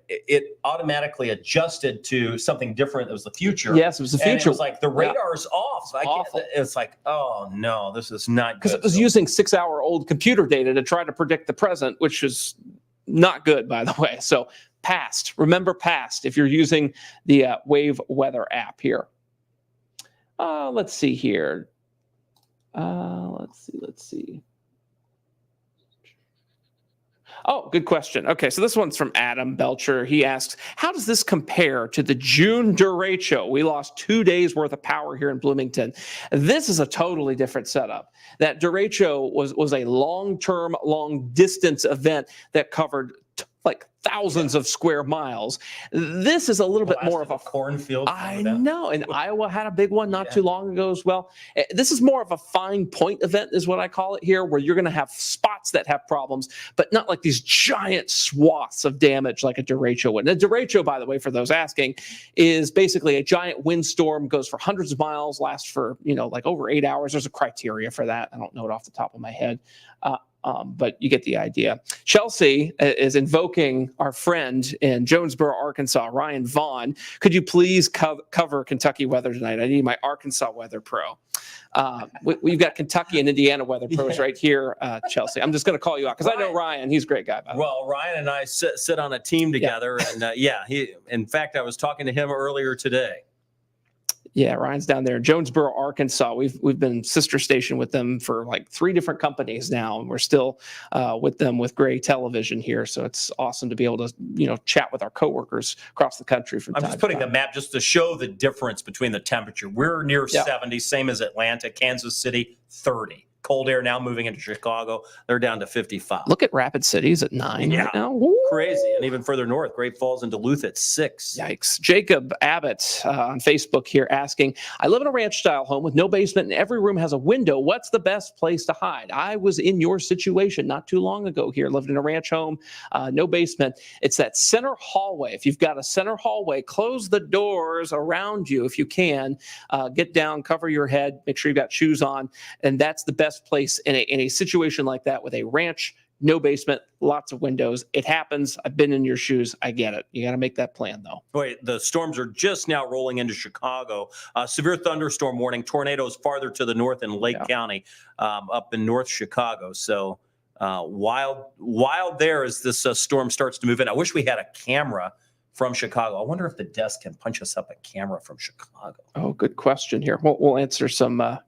it automatically adjusted to something different. It was the future. Yes, it was the future. And it was like the radar's off. So it's like, oh no, this is not good. Because it was using 6-hour-old computer data to try to predict the present, which is not good, by the way. So past, remember past if you're using the Wave Weather app here. Let's see here. Let's see. Oh, good question. Okay, so this one's from Adam Belcher. He asks, how does this compare to the June derecho? We lost 2 days worth of power here in Bloomington. This is a totally different setup. That derecho was a long-term, long-distance event that covered like thousands of square miles. This is a little bit more of a cornfield. I know, and Iowa had a big one not too long ago as well. This is more of a fine point event is what I call it here, where you're going to have spots that have problems, but not like these giant swaths of damage like a derecho would. And a derecho, by the way, for those asking, is basically a giant windstorm, goes for hundreds of miles, lasts for, like over 8 hours. There's a criteria for that. I don't know it off the top of my head. But you get the idea. Chelsea is invoking our friend in Jonesboro, Arkansas, Ryan Vaughn. Could you please cover Kentucky weather tonight? I need my Arkansas weather pro. We've got Kentucky and Indiana weather pros right here, Chelsea. I'm just going to call you out because I know Ryan. He's a great guy. Well, Ryan and I sit on a team together. And in fact, I was talking to him earlier today. Yeah, Ryan's down there in Jonesboro, Arkansas. We've been sister station with them for like 3 different companies now, and we're still with them with Gray Television here. So it's awesome to be able to chat with our coworkers across the country from time to time. I'm just putting the map just to show the difference between the temperature. We're near 70, same as Atlanta, Kansas City, 30. Cold air now moving into Chicago. They're down to 55. Look at Rapid Cities at 9 right now. Woo. Crazy. And even further north, Great Falls and Duluth at 6. Yikes. Jacob Abbott on Facebook here asking, I live in a ranch-style home with no basement and every room has a window. What's the best place to hide? I was in your situation not too long ago here. Lived in a ranch home, no basement. It's that center hallway. If you've got a center hallway, close the doors around you if you can. Get down, cover your head, make sure you've got shoes on, and that's the best place in a situation like that with a ranch, no basement, lots of windows. It happens. I've been in your shoes. I get it. You got to make that plan, though. Wait, the storms are just now rolling into Chicago. Severe thunderstorm warning. Tornadoes farther to the north in Lake County, up in North Chicago. So wild there as this storm starts to move in. I wish we had a camera from Chicago. I wonder if the desk can punch us up a camera from Chicago. Oh, good question here. We'll answer some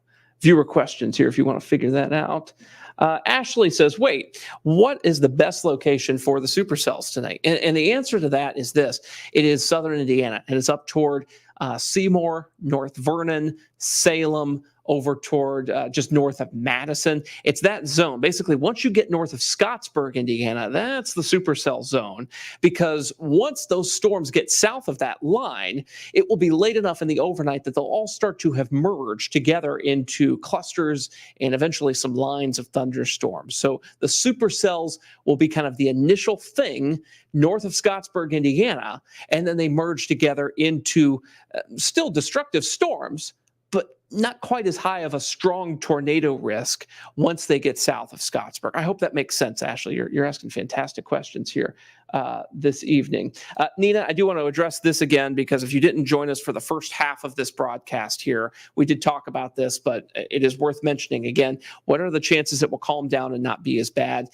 viewer questions here if you want to figure that out. Ashley says, wait, what is the best location for the supercells tonight? And the answer to that is this. It is southern Indiana, and it's up toward Seymour, North Vernon, Salem, over toward just north of Madison. It's that zone. Basically, once you get north of Scottsburg, Indiana, that's the supercell zone, because once those storms get south of that line, it will be late enough in the overnight that they'll all start to have merged together into clusters and eventually some lines of thunderstorms. So the supercells will be kind of the initial thing north of Scottsburg, Indiana, and then they merge together into still destructive storms, but not quite as high of a strong tornado risk once they get south of Scottsburg. I hope that makes sense, Ashley. You're asking fantastic questions here this evening. Nina, I do want to address this again, because if you didn't join us for the first half of this broadcast here, we did talk about this, but it is worth mentioning again. What are the chances it will calm down and not be as bad?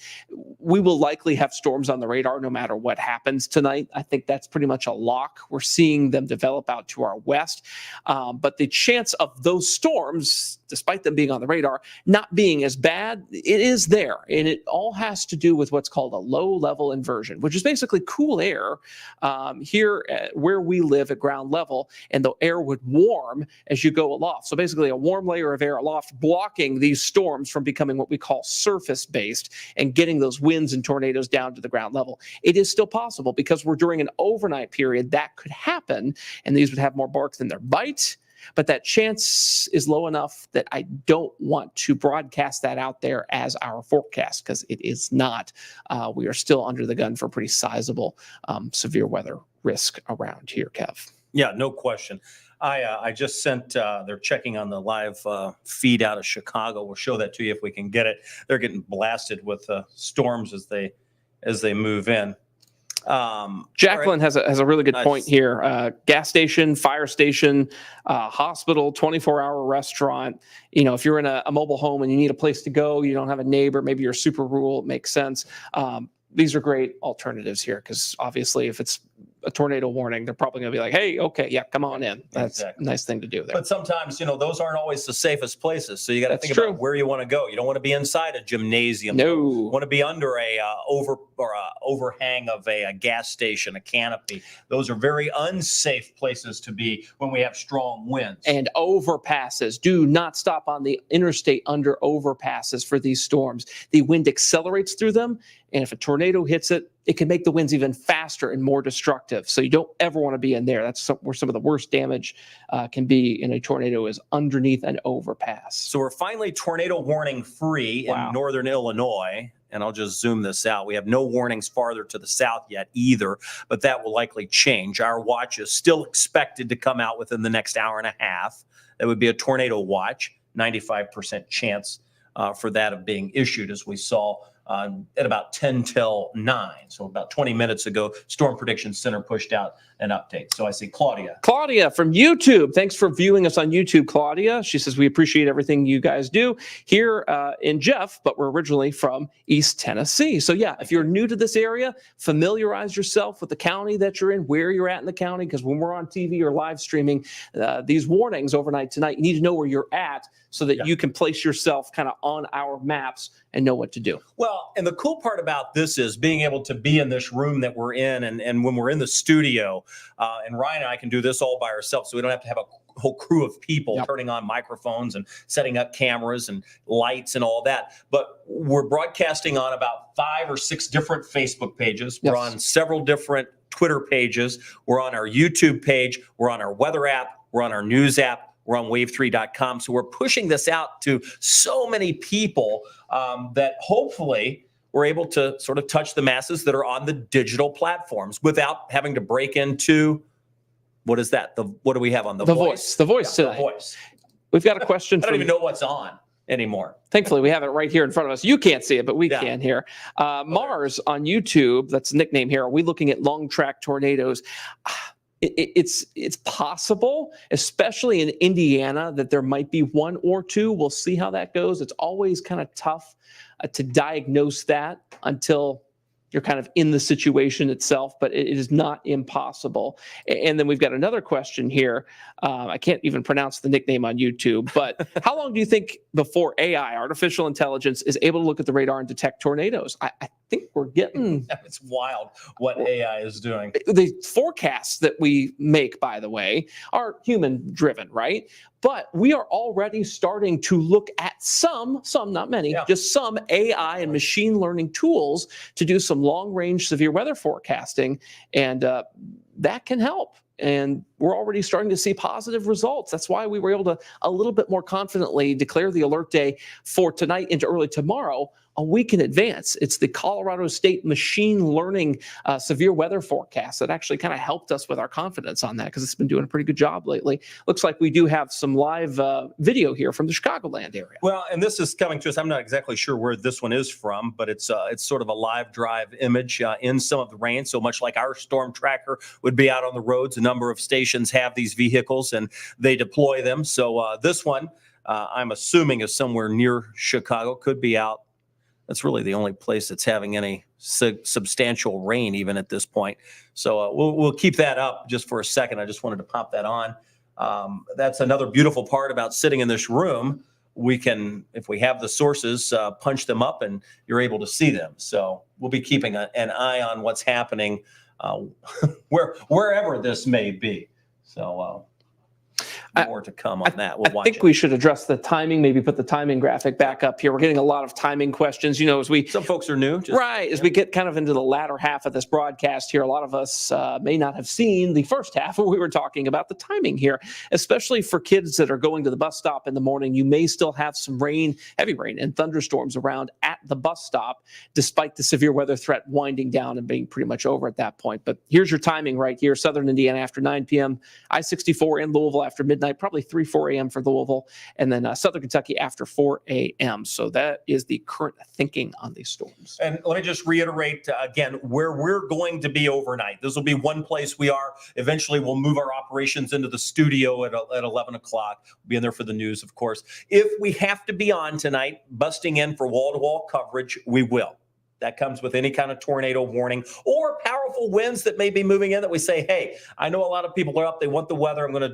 We will likely have storms on the radar no matter what happens tonight. I think that's pretty much a lock. We're seeing them develop out to our west, but the chance of those storms, despite them being on the radar, not being as bad, it is there. And it all has to do with what's called a low-level inversion, which is basically cool air here where we live at ground level, and the air would warm as you go aloft. So basically a warm layer of air aloft blocking these storms from becoming what we call surface-based and getting those winds and tornadoes down to the ground level. It is still possible, because we're during an overnight period that could happen, and these would have more bark than their bite. But that chance is low enough that I don't want to broadcast that out there as our forecast, because it is not. We are still under the gun for pretty sizable severe weather risk around here, Kev. Yeah, no question. I just sent, they're checking on the live feed out of Chicago. We'll show that to you if we can get it. They're getting blasted with storms as they move in. Jacqueline has a really good Nice. point here. Gas station, fire station, hospital, 24-hour restaurant. You know, if you're in a mobile home and you need a place to go, you don't have a neighbor, maybe you're super rural, it makes sense. These are great alternatives here because obviously if it's a tornado warning, they're probably going to be like, hey, okay, yeah, come on in. That's Exactly. a nice thing to do there. But sometimes, those aren't always the safest places. So you got to That's think true. about where you want to go. You don't want to be inside a gymnasium. No. You want to be under a overhang of a gas station, a canopy. Those are very unsafe places to be when we have strong winds. And overpasses. Do not stop on the interstate under overpasses for these storms. The wind accelerates through them, and if a tornado hits it, it can make the winds even faster and more destructive. So you don't ever want to be in there. That's where some of the worst damage can be in a tornado, is underneath an overpass. So we're finally tornado warning free in northern Illinois. And I'll just zoom this out. We have no warnings farther to the south yet either, but that will likely change. Our watch is still expected to come out within the next hour and a half. That would be a tornado watch, 95% chance for that of being issued, as we saw at about 10 till 9. So about 20 minutes ago, Storm Prediction Center pushed out an update. So I see Claudia. Claudia from YouTube. Thanks for viewing us on YouTube, Claudia. She says, we appreciate everything you guys do here in Jeff, but we're originally from East Tennessee. So yeah, if you're new to this area, familiarize yourself with the county that you're in, where you're at in the county, because when we're on TV or live streaming these warnings overnight tonight, you need to know where you're at so that you can place yourself kind of on our maps and know what to do. Well, and the cool part about this is being able to be in this room that we're in, and when we're in the studio, and Ryan and I can do this all by ourselves, so we don't have to have a whole crew of people turning on microphones and setting up cameras and lights and all that. But we're broadcasting on about 5 or 6 different Facebook pages. We're on several different Twitter pages. We're on our YouTube page. We're on our weather app. We're on our news app. We're on wave3.com. So we're pushing this out to so many people that hopefully we're able to sort of touch the masses that are on the digital platforms without having to break into, what is that? What do we have on The Voice? The Voice today. The Voice. We've got a question. I don't even know what's on anymore. Thankfully, we have it right here in front of us. You can't see it, but we can here. Mars on YouTube, that's a nickname here. Are we looking at long track tornadoes? It's possible, especially in Indiana, that there might be 1 or 2. We'll see how that goes. It's always kind of tough to diagnose that until you're kind of in the situation itself, but it is not impossible. And then we've got another question here. I can't even pronounce the nickname on YouTube, but how long do you think before AI, artificial intelligence, is able to look at the radar and detect tornadoes? I think we're getting... It's wild what AI is doing. The forecasts that we make, by the way, are human driven, right? But we are already starting to look at some, not many, just some AI and machine learning tools to do some long-range severe weather forecasting, and that can help. And we're already starting to see positive results. That's why we were able to a little bit more confidently declare the alert day for tonight into early tomorrow a week in advance. It's the Colorado State Machine Learning severe weather forecast that actually kind of helped us with our confidence on that, because it's been doing a pretty good job lately. Looks like we do have some live video here from the Chicagoland area. Well, and this is coming to us. I'm not exactly sure where this one is from, but it's sort of a live drive image in some of the rain. So much like our storm tracker would be out on the roads, a number of stations have these vehicles and they deploy them. So this one, I'm assuming, is somewhere near Chicago, could be out. That's really the only place that's having any substantial rain even at this point. So we'll keep that up just for a second. I just wanted to pop that on. That's another beautiful part about sitting in this room. We can, if we have the sources, punch them up and you're able to see them. So we'll be keeping an eye on what's happening wherever this may be. So more to come on that. We'll I watch think it. we should address the timing, maybe put the timing graphic back up here. We're getting a lot of timing questions, as we Some folks are new. as we get kind of into the latter half of this broadcast here, a lot of us may not have seen the first half where we were talking about the timing here, especially for kids that are going to the bus stop in the morning. You may still have some rain, heavy rain and thunderstorms around at the bus stop, despite the severe weather threat winding down and being pretty much over at that point. But here's your timing right here. Southern Indiana after 9 p.m., I-64 in Louisville after midnight, probably 3-4 a.m. for Louisville, and then Southern Kentucky after 4 a.m. So that is the current thinking on these storms. And let me just reiterate again where we're going to be overnight. This will be one place we are. Eventually, we'll move our operations into the studio at 11 o'clock. We'll be in there for the news, of course. If we have to be on tonight, busting in for wall-to-wall coverage, we will. That comes with any kind of tornado warning or powerful winds that may be moving in that we say, hey, I know a lot of people are up. They want the weather. I'm going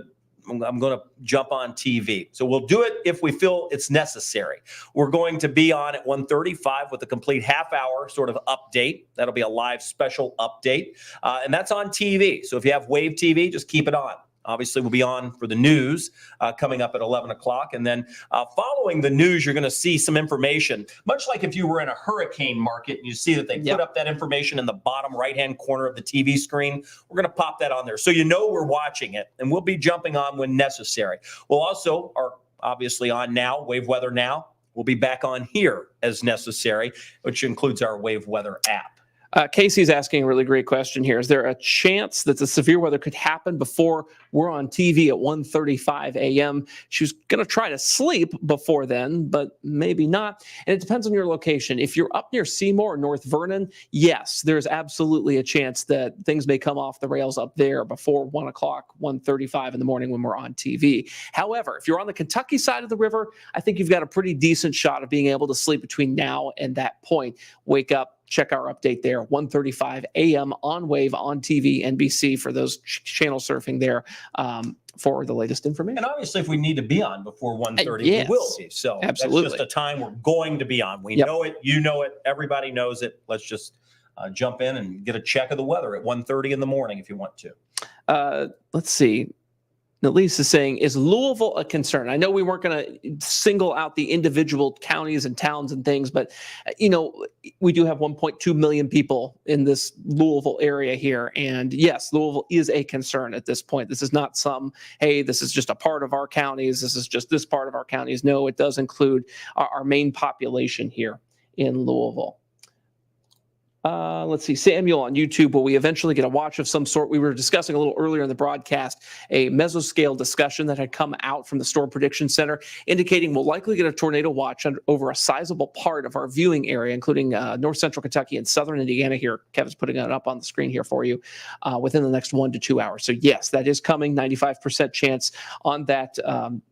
to jump on TV. So we'll do it if we feel it's necessary. We're going to be on at 1:35 with a complete half-hour sort of update. That'll be a live special update. And that's on TV. So if you have Wave TV, just keep it on. Obviously, we'll be on for the news coming up at 11 o'clock. And then following the news, you're going to see some information, much like if you were in a hurricane market and you see that they put up that information in the bottom right-hand corner of the TV screen. We're going to pop that on there so you know we're watching it, and we'll be jumping on when necessary. We'll also are obviously on now, Wave Weather Now. We'll be back on here as necessary, which includes our Wave Weather app. Casey's asking a really great question here. Is there a chance that the severe weather could happen before we're on TV at 1:35 a.m.? She was going to try to sleep before then, but maybe not. And it depends on your location. If you're up near Seymour or North Vernon, yes, there's absolutely a chance that things may come off the rails up there before 1 o'clock, 1:35 in the morning when we're on TV. However, if you're on the Kentucky side of the river, I think you've got a pretty decent shot of being able to sleep between now and that point. Wake up, check our update there, 1:35 a.m. on Wave, on TV, NBC for those channel surfing there for the latest information. And obviously, if we need to be on before 1:30, yes, we will be. So absolutely. That's just a time we're going to be on. We know it. You know it. Everybody knows it. Let's just jump in and get a check of the weather at 1:30 in the morning if you want to. Let's see. Elise is saying, is Louisville a concern? I know we weren't going to single out the individual counties and towns and things, but, we do have 1.2 million people in this Louisville area here. And yes, Louisville is a concern at this point. This is not hey, this is just a part of our counties. This is just this part of our counties. No, it does include our main population here in Louisville. Let's see, Samuel on YouTube, will we eventually get a watch of some sort? We were discussing a little earlier in the broadcast a mesoscale discussion that had come out from the Storm Prediction Center indicating we'll likely get a tornado watch over a sizable part of our viewing area, including north central Kentucky and southern Indiana here. Kevin's putting it up on the screen here for you within the next 1 to 2 hours. So yes, that is coming, 95% chance on that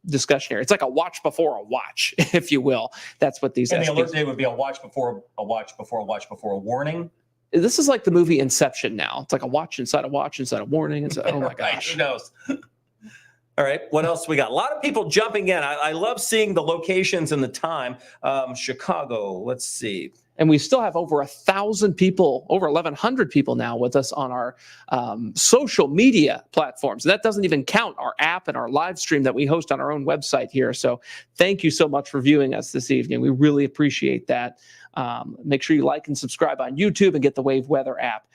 discussion area. It's like a watch before a watch, if you will. That's what these. And the alert day would be a watch before a watch before a watch before a warning. This is like the movie Inception now. It's like a watch inside a watch inside a warning. It's oh my gosh. Who knows? All right. What else we got? A lot of people jumping in. I love seeing the locations and the time. Chicago. Let's see. And we still have over 1,000 people, over 1,100 people now with us on our social media platforms. And that doesn't even count our app and our live stream that we host on our own website here. So thank you so much for viewing us this evening. We really appreciate that. Make sure you like and subscribe on YouTube and get the Wave Weather app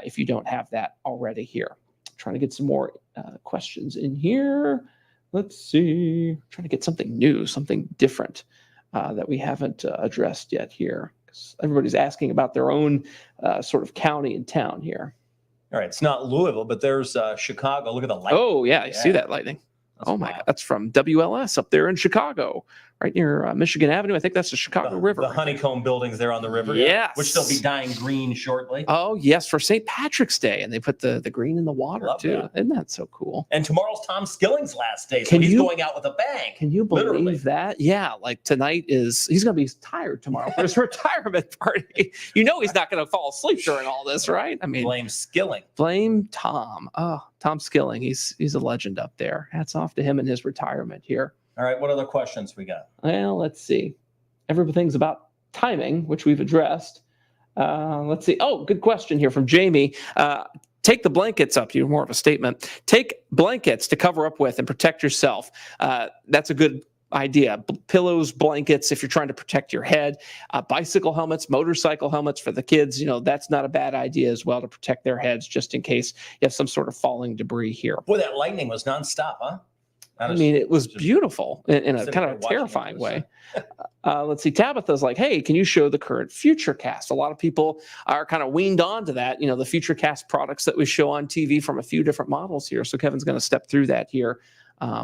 if you don't have that already here. Trying to get some more questions in here. Let's see. Trying to get something new, something different that we haven't addressed yet here. Everybody's asking about their own sort of county and town here. All right. It's not Louisville, but there's Chicago. Look at the lightning. Oh, yeah. You see that lightning? That's my God. That's from WLS up there in Chicago, right near Michigan Avenue. I think that's the Chicago River. The honeycomb buildings there on the river. Yes. Which they'll be dying green shortly. Oh, yes, for St. Patrick's Day. And they put the green in the water, Love too. that. Isn't that so cool? And tomorrow's Tom Skilling's last day. So he's going out with a bang. Can you believe Literally. that? Yeah, like tonight he's going to be tired tomorrow for his retirement party. He's not going to fall asleep during all this, right? I mean, Blame Skilling. Blame Tom. Oh, Tom Skilling. He's a legend up there. Hats off to him and his retirement here. All right. What other questions we got? Well, let's see. Everything's about timing, which we've addressed. Let's see. Oh, good question here from Jamie. take the blankets up. You're more of a statement. Take blankets to cover up with and protect yourself. That's a good idea. Pillows, blankets, if you're trying to protect your head. Bicycle helmets, motorcycle helmets for the kids. That's not a bad idea as well, to protect their heads just in case you have some sort of falling debris here. Boy, that lightning was nonstop, huh? I mean, it was beautiful in a kind of terrifying way. Let's see. Tabitha's like, hey, can you show the current Futurecast? A lot of people are kind of weaned on to that, the Futurecast products that we show on TV from a few different models here. So Kevin's going to step through that here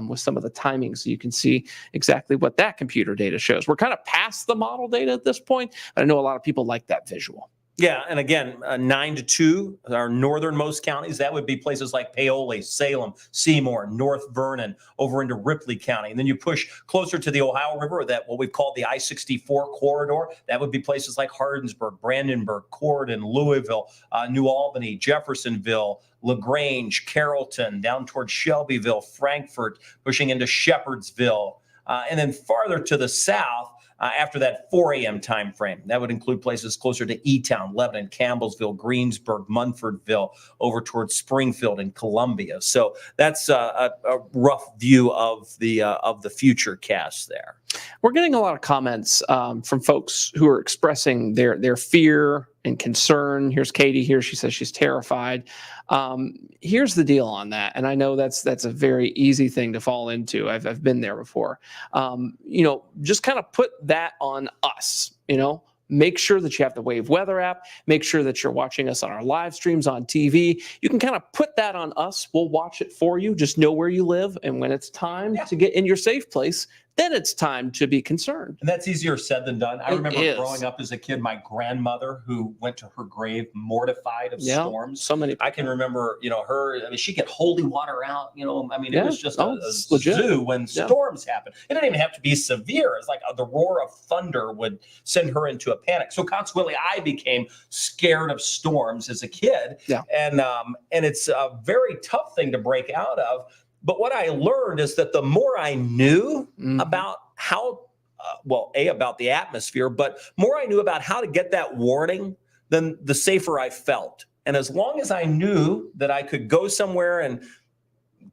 with some of the timing so you can see exactly what that computer data shows. We're kind of past the model data at this point, but I know a lot of people like that visual. Yeah, and again, 9 to 2, our northernmost counties, that would be places like Paoli, Salem, Seymour, North Vernon, over into Ripley County. And then you push closer to the Ohio River, that what we've called the I-64 corridor. That would be places like Hardensburg, Brandenburg, Corydon, Louisville, New Albany, Jeffersonville, LaGrange, Carrollton, down towards Shelbyville, Frankfort, pushing into Shepherdsville. And then farther to the south, after that 4 a.m. time frame. That would include places closer to E-Town, Lebanon, Campbellsville, Greensburg, Munfordville, over towards Springfield and Columbia. So that's a rough view of the Futurecast there. We're getting a lot of comments from folks who are expressing their fear and concern. Here's Katie here. She says she's terrified. Here's the deal on that. And I know that's a very easy thing to fall into. I've been there before. Just kind of put that on us, Make sure that you have the Wave Weather app. Make sure that you're watching us on our live streams on TV. You can kind of put that on us. We'll watch it for you. Just know where you live. And when it's time to get in your safe place, then it's time to be concerned. And that's easier said than done. I remember growing up as a kid, my grandmother, who went to her grave mortified of storms. So many. I can remember, her, she'd get holy water out, it was just a zoo when storms happened. It didn't even have to be severe. It's like the roar of thunder would send her into a panic. So consequently, I became scared of storms as a kid. Yeah. And it's a very tough thing to break out of. But what I learned is that the more I knew about how, about the atmosphere, but more I knew about how to get that warning, then the safer I felt. And as long as I knew that I could go somewhere and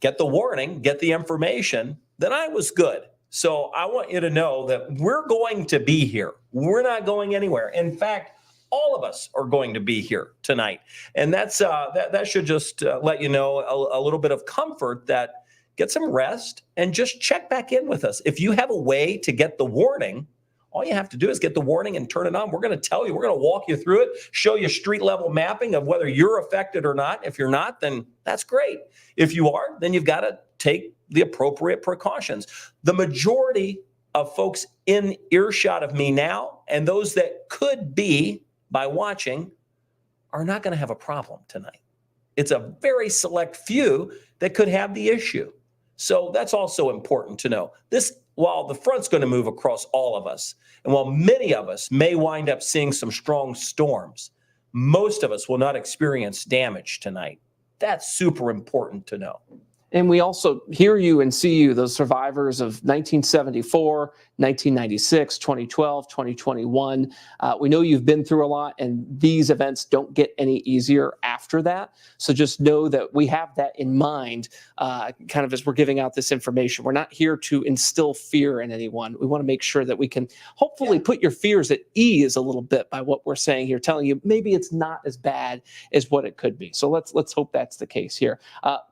get the warning, get the information, then I was good. So I want you to know that we're going to be here. We're not going anywhere. In fact, all of us are going to be here tonight. And that's that should just let you know a little bit of comfort that get some rest and just check back in with us. If you have a way to get the warning, all you have to do is get the warning and turn it on. We're going to tell you, we're going to walk you through it, show you street level mapping of whether you're affected or not. If you're not, then that's great. If you are, then you've got to take the appropriate precautions. The majority of folks in earshot of me now, and those that could be by watching, are not going to have a problem tonight. It's a very select few that could have the issue. So that's also important to know. While the front's going to move across all of us, and while many of us may wind up seeing some strong storms, most of us will not experience damage tonight. That's super important to know. And we also hear you and see you, those survivors of 1974, 1996, 2012, 2021. We know you've been through a lot, and these events don't get any easier after that. So just know that we have that in mind, kind of as we're giving out this information. We're not here to instill fear in anyone. We want to make sure that we can hopefully put your fears at ease a little bit by what we're saying here, telling you maybe it's not as bad as what it could be. So let's hope that's the case here.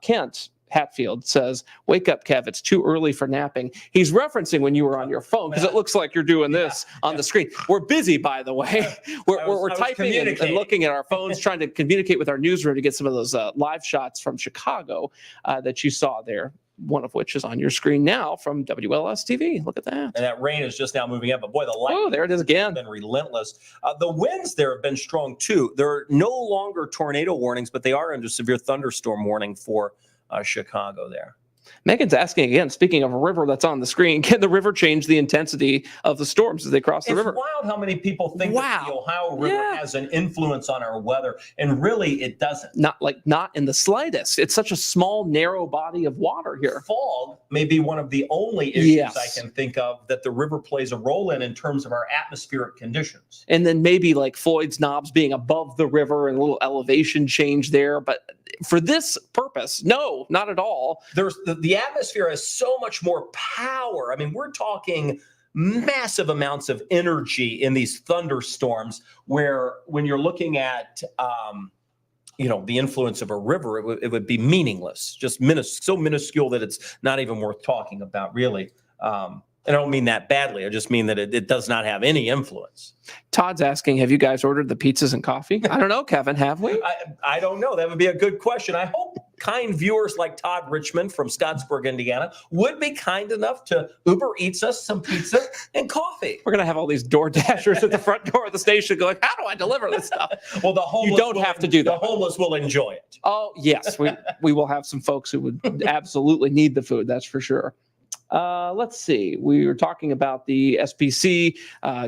Kent Hatfield says, wake up, Kev. It's too early for napping. He's referencing when you were on your phone, because it looks like you're doing this on the screen. We're busy, by the way. We're typing and looking at our phones, trying to communicate with our newsroom to get some of those live shots from Chicago that you saw there, one of which is on your screen now from WLS TV. Look at that. And that rain is just now moving up. But boy, the lightning there it is again. Has been relentless. The winds there have been strong too. There are no longer tornado warnings, but they are under severe thunderstorm warning for Chicago there. Megan's asking again, speaking of a river that's on the screen, can the river change the intensity of the storms as they cross the river? It's wild how many people think that the Ohio River Yeah. has an influence on our weather, and really it doesn't. Not in the slightest. It's such a small, narrow body of water here. Fog may be one of the only issues Yes. I can think of that the river plays a role in terms of our atmospheric conditions. And then maybe like Floyd's Knobs being above the river and a little elevation change there. But for this purpose, no, not at all. There's the atmosphere has so much more power. I mean, we're talking massive amounts of energy in these thunderstorms, where when you're looking at the influence of a river, it would be meaningless, just so minuscule that it's not even worth talking about, really. And I don't mean that badly. I just mean that it does not have any influence. Todd's asking, have you guys ordered the pizzas and coffee? I don't know, Kevin, have we? I don't know. That would be a good question. I hope kind viewers like Todd Richmond from Scottsburg, Indiana, would be kind enough to Uber Eats us some pizza and coffee. We're going to have all these door dashers at the front door of the station going, how do I deliver this stuff? Well, the homeless you don't have to do that. The homeless will enjoy it. Oh, yes. We will have some folks who would absolutely need the food. That's for sure. Let's see. We were talking about the SPC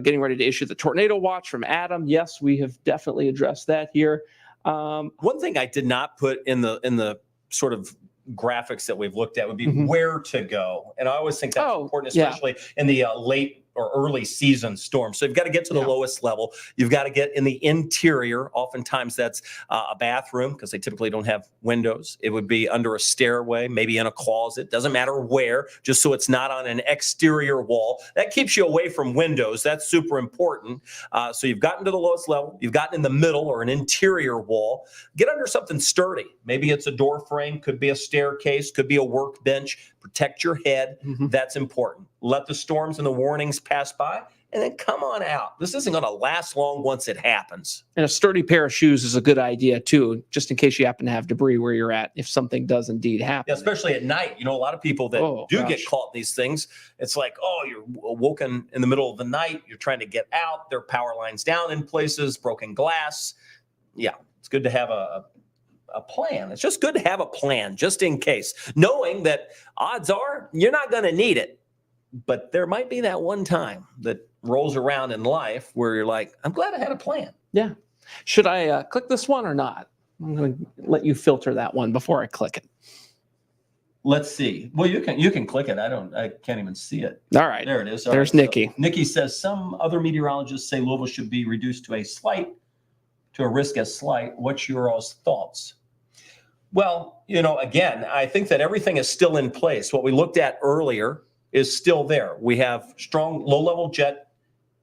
getting ready to issue the tornado watch from Adam. Yes, we have definitely addressed that here. One thing I did not put in the sort of graphics that we've looked at would be where to go. And I always think that's important, especially in the late or early season storms. So you've got to get to the lowest level. You've got to get in the interior. Oftentimes that's a bathroom, because they typically don't have windows. It would be under a stairway, maybe in a closet. Doesn't matter where, just so it's not on an exterior wall. That keeps you away from windows. That's super important. So you've gotten to the lowest level. You've gotten in the middle or an interior wall. Get under something sturdy. Maybe it's a door frame, could be a staircase, could be a workbench. Protect your head. That's important. Let the storms and the warnings pass by, and then come on out. This isn't going to last long once it happens. And a sturdy pair of shoes is a good idea, too, just in case you happen to have debris where you're at, if something does indeed happen. Yeah, especially at night. You know, a lot of people that get caught in these things, it's like, you're woken in the middle of the night. You're trying to get out. There are power lines down in places, broken glass. Yeah, it's good to have a plan. It's just good to have a plan just in case, knowing that odds are you're not going to need it. But there might be that one time that rolls around in life where you're like, I'm glad I had a plan. Yeah. Should I click this one or not? I'm going to let you filter that one before I click it. Let's see. Well, you can click it. I can't even see it. All right. There it is. There's Nikki. So Nikki says some other meteorologists say Louisville should be reduced to a risk as slight. What's your all's thoughts? Well, again, I think that everything is still in place. What we looked at earlier is still there. We have strong low-level jet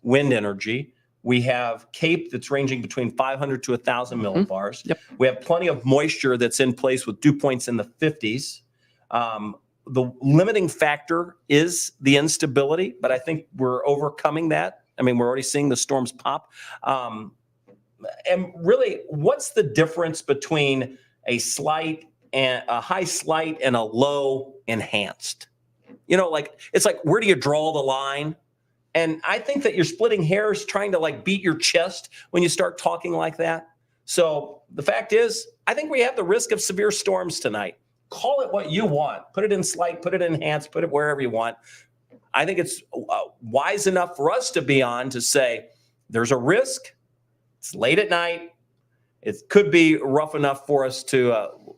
wind energy. We have CAPE that's ranging between 500 to 1,000 millibars. Yep. We have plenty of moisture that's in place with dew points in the 50s. The limiting factor is the instability, but I think we're overcoming that. I mean, we're already seeing the storms pop. And really, what's the difference between a high slight and a low enhanced? It's like, where do you draw the line? And I think that you're splitting hairs trying to beat your chest when you start talking like that. So the fact is, I think we have the risk of severe storms tonight. Call it what you want. Put it in slight, put it in enhanced, put it wherever you want. I think it's wise enough for us to be on to say there's a risk. It's late at night. It could be rough enough for us to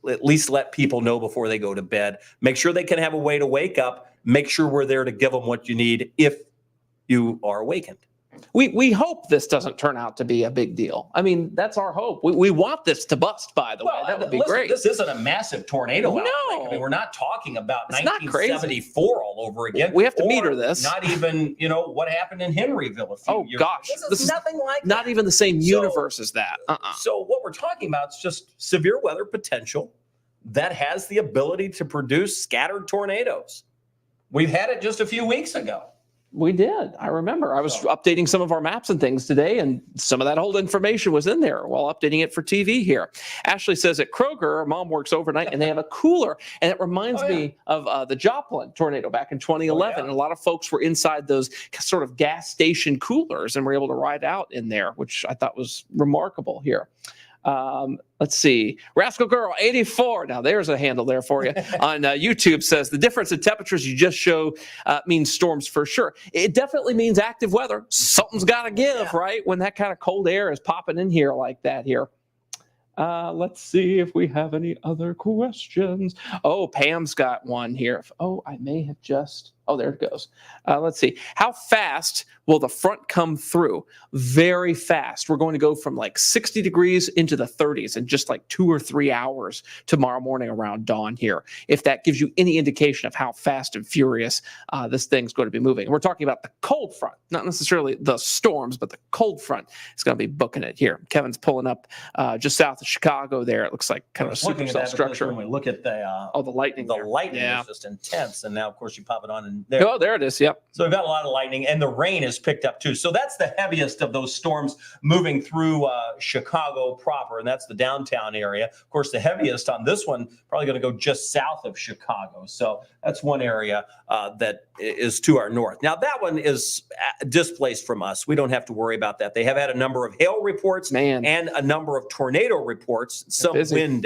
at least let people know before they go to bed. Make sure they can have a way to wake up. Make sure we're there to give them what you need if you are awakened. We hope this doesn't turn out to be a big deal. I mean, that's our hope. We want this to bust, by the way. That would be great. This isn't a massive tornado outbreak. I mean, we're not talking about 1974 all over again. We have to meter this. Not even, what happened in Henryville a few years ago. This is nothing like that. Not even the same universe as that. So what we're talking about is just severe weather potential that has the ability to produce scattered tornadoes. We've had it just a few weeks ago. We did. I remember. I was updating some of our maps and things today, and some of that old information was in there while updating it for TV here. Ashley says at Kroger, mom works overnight, and they have a cooler. And it reminds me of the Joplin tornado back in 2011. And a lot of folks were inside those sort of gas station coolers and were able to ride out in there, which I thought was remarkable here. Let's see. Rascal Girl 84. Now there's a handle there for you on YouTube. Says the difference in temperatures you just show means storms for sure. It definitely means active weather. Something's got to give, right? When that kind of cold air is popping in here like that here. Let's see if we have any other questions. Oh, Pam's got one here. Oh, I may have just. Oh, there it goes. Let's see. How fast will the front come through? Very fast. We're going to go from like 60 degrees into the 30s in just like 2 or 3 hours tomorrow morning around dawn here. If that gives you any indication of how fast and furious this thing's going to be moving. And we're talking about the cold front, not necessarily the storms, but the cold front is going to be booking it here. Kevin's pulling up just south of Chicago there. It looks like kind of a supercell structure. When we look at the the lightning. The lightning is just intense. And now, of course, you pop it on and there. Oh, there it is. Yep. So we've got a lot of lightning, and the rain is picked up too. So that's the heaviest of those storms moving through Chicago proper, and that's the downtown area. Of course, the heaviest on this one probably going to go just south of Chicago. So that's one area that is to our north. Now that one is displaced from us. We don't have to worry about that. They have had a number of hail reports and a number of tornado reports. Some wind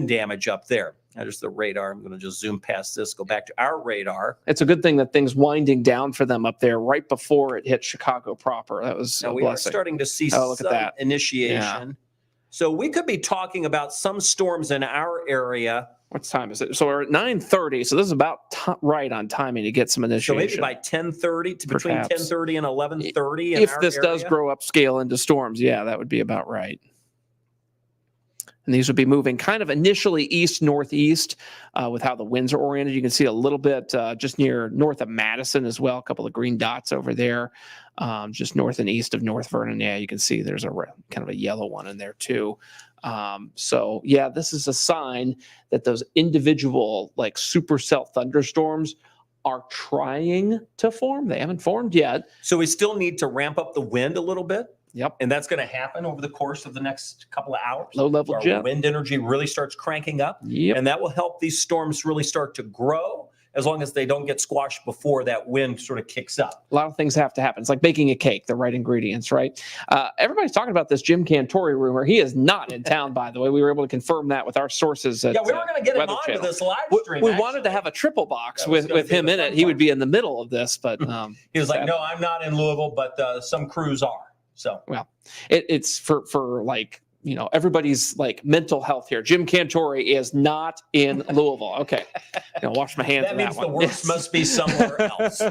damage up there. There's the radar. I'm going to just zoom past this, go back to our radar. It's a good thing that thing's winding down for them up there right before it hit Chicago proper. That was a blessing. We are starting to see some initiation. Yeah. So we could be talking about some storms in our area. What time is it? So we're at 9:30. So this is about right on timing to get some initiation. So maybe by 10:30 to between 10:30 and 11:30. If this does grow upscale into storms, yeah, that would be about right. And these would be moving kind of initially east-northeast with how the winds are oriented. You can see a little bit just near north of Madison as well, a couple of green dots over there, just north and east of North Vernon. Yeah, you can see there's a kind of a yellow one in there too. So, yeah, this is a sign that those individual like supercell thunderstorms are trying to form. They haven't formed yet. So we still need to ramp up the wind a little bit. Yep. And that's going to happen over the course of the next couple of hours. Low-level jet. Wind energy really starts cranking up. Yep. And that will help these storms really start to grow as long as they don't get squashed before that wind sort of kicks up. A lot of things have to happen. It's like baking a cake, the right ingredients, right? Everybody's talking about this Jim Cantori rumor. He is not in town, by the way. We were able to confirm that with our sources. We were going to get him on to this live stream. We wanted to have a triple box with him in it. He would be in the middle of this, but he was like, no, I'm not in Louisville, but some crews are. So, well, it's for like, you know, everybody's like mental health here. Jim Cantori is not in Louisville. Okay. Wash my hands. That means the worst must be somewhere else.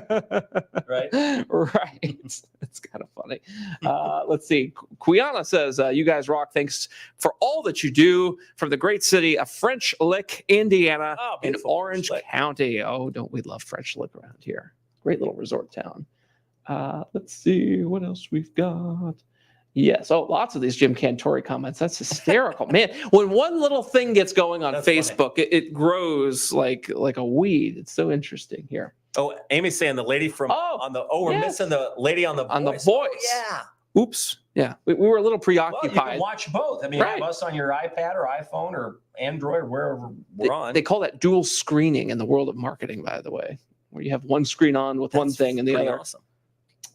Right? Right. It's kind of funny. Let's see. Quiana says, you guys rock. Thanks for all that you do from the great city of French Lick, Indiana, in Orange County. Oh, don't we love French Lick around here? Great little resort town. Let's see what else we've got. Yes. Oh, lots of these Jim Cantori comments. That's hysterical. Man, when one little thing gets going on Facebook, it grows like a weed. It's so interesting here. Oh, Amy's saying the lady from we're missing the lady on The Voice. Oh, yeah. Oops. Yeah. We were a little preoccupied. Well, you can watch both. I mean, have us on your iPad or iPhone or Android or wherever we're on. They call that dual screening in the world of marketing, by the way, where you have one screen on with one thing and the other. Awesome.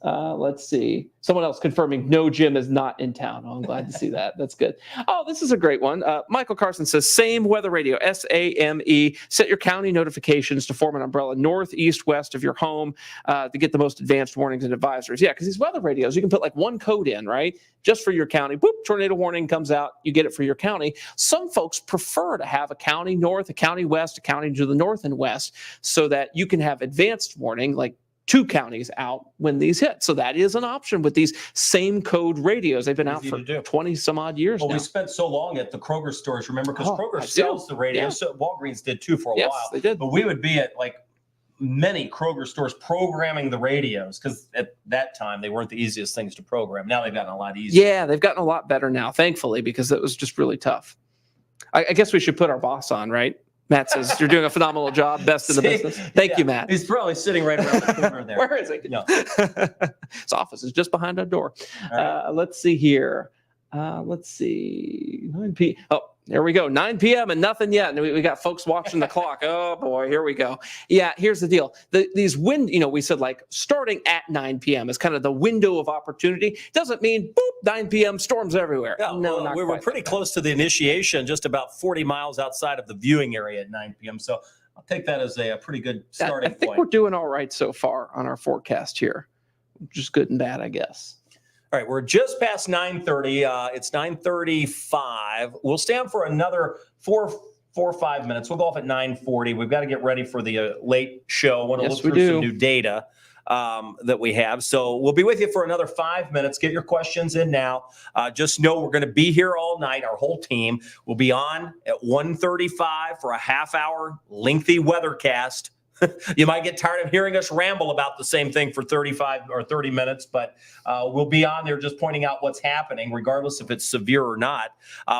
Let's see. Someone else confirming no, Jim is not in town. Oh, I'm glad to see that. That's good. Oh, this is a great one. Michael Carson says, same weather radio, SAME. Set your county notifications to form an umbrella north, east, west of your home to get the most advanced warnings and advisories. Yeah, because these weather radios, you can put like one code in, right? Just for your county. Boop, tornado warning comes out. You get it for your county. Some folks prefer to have a county north, a county west, a county to the north and west so that you can have advanced warning, like 2 counties out when these hit. So that is an option with these same code radios. They've been out for 20 some odd years now. We spent so long at the Kroger stores, remember, because Kroger sells the radio. Yeah. So Walgreens did too for a while. They did. But we would be at like many Kroger stores programming the radios because at that time they weren't the easiest things to program. Now they've gotten a lot easier. Yeah, they've gotten a lot better now, thankfully, because it was just really tough. I guess we should put our boss on, right? Matt says, you're doing a phenomenal job. Best in the business. Thank you, Matt. He's probably sitting right around the corner there. Where is he? No. His office is just behind our door. Right. Let's see here. Let's see. 9 p. Oh, There we go. 9 p.m. and nothing yet. And we got folks watching the clock. Oh boy, here we go. Yeah, here's the deal. These we said like starting at 9 p.m. is kind of the window of opportunity. Doesn't mean boop, 9 p.m. storms everywhere. Yeah, no, we were pretty close to the initiation, just about 40 miles outside of the viewing area at 9 p.m. So I'll take that as a pretty good starting I think point. we're doing all right so far on our forecast here. Just good and bad, I guess. All right, we're just past 9:30. It's 9:35. We'll stay on for another four or 5 minutes. We'll go off at 9:40. We've got to get ready for the late show. I want to look through some new data that we have. So we'll be with you for another 5 minutes. Get your questions in now. Just know we're going to be here all night. Our whole team will be on at 1:35 for a half-hour lengthy weathercast. You might get tired of hearing us ramble about the same thing for 35 or 30 minutes, but we'll be on there just pointing out what's happening, regardless if it's severe or not.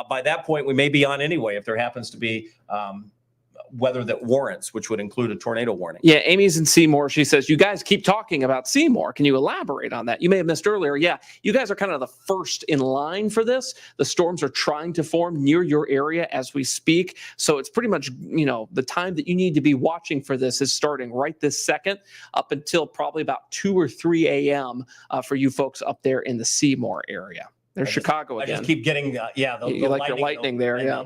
By that point, we may be on anyway if there happens to be weather that warrants, which would include a tornado warning. Yeah, Amy's in Seymour. She says, you guys keep talking about Seymour. Can you elaborate on that? You may have missed earlier. Yeah, you guys are kind of the first in line for this. The storms are trying to form near your area as we speak. So it's pretty much, the time that you need to be watching for this is starting right this second up until probably about 2 or 3 a.m. For you folks up there in the Seymour area. There's Chicago again. I just keep getting, the you like your lightning there, yeah.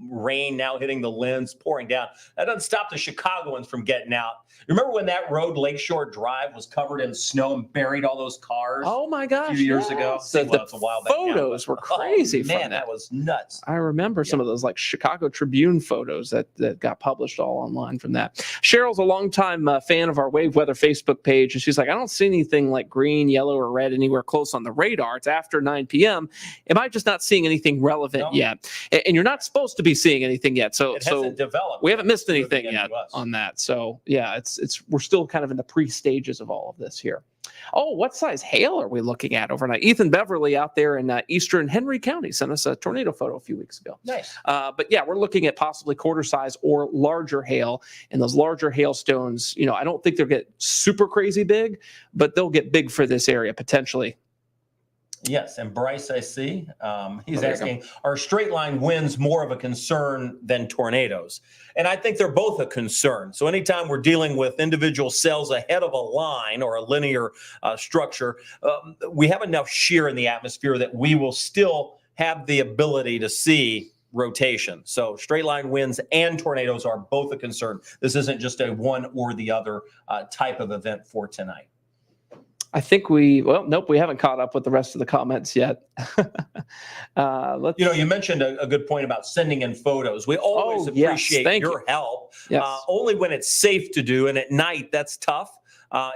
Rain now hitting the lens, pouring down. That doesn't stop the Chicagoans from getting out. Remember when that road, Lakeshore Drive, was covered in snow and buried all those cars? Oh my gosh! A few years ago. The a while back photos were crazy. Oh, man, that was nuts. I remember some of those like Chicago Tribune photos that got published all online from that. Cheryl's a longtime fan of our Wave Weather Facebook page, and she's like, I don't see anything like green, yellow, or red anywhere close on the radar. It's after 9 p.m. Am I just not seeing anything relevant yet? And you're not supposed to be seeing anything yet. So it hasn't developed. We haven't missed anything yet on that. So yeah, we're still kind of in the pre-stages of all of this here. Oh, what size hail are we looking at overnight? Ethan Beverly out there in eastern Henry County sent us a tornado photo a few weeks ago. Nice. But yeah, we're looking at possibly quarter size or larger hail. And those larger hailstones, I don't think they'll get super crazy big, but they'll get big for this area potentially. Yes, and Bryce, I see, he's asking, are straight line winds more of a concern than tornadoes? And I think they're both a concern. So anytime we're dealing with individual cells ahead of a line or a linear structure, we have enough shear in the atmosphere that we will still have the ability to see rotation. So straight line winds and tornadoes are both a concern. This isn't just a one or the other type of event for tonight. I think we haven't caught up with the rest of the comments yet. You mentioned a good point about sending in photos. We always appreciate your help, only when it's safe to do. And at night, that's tough.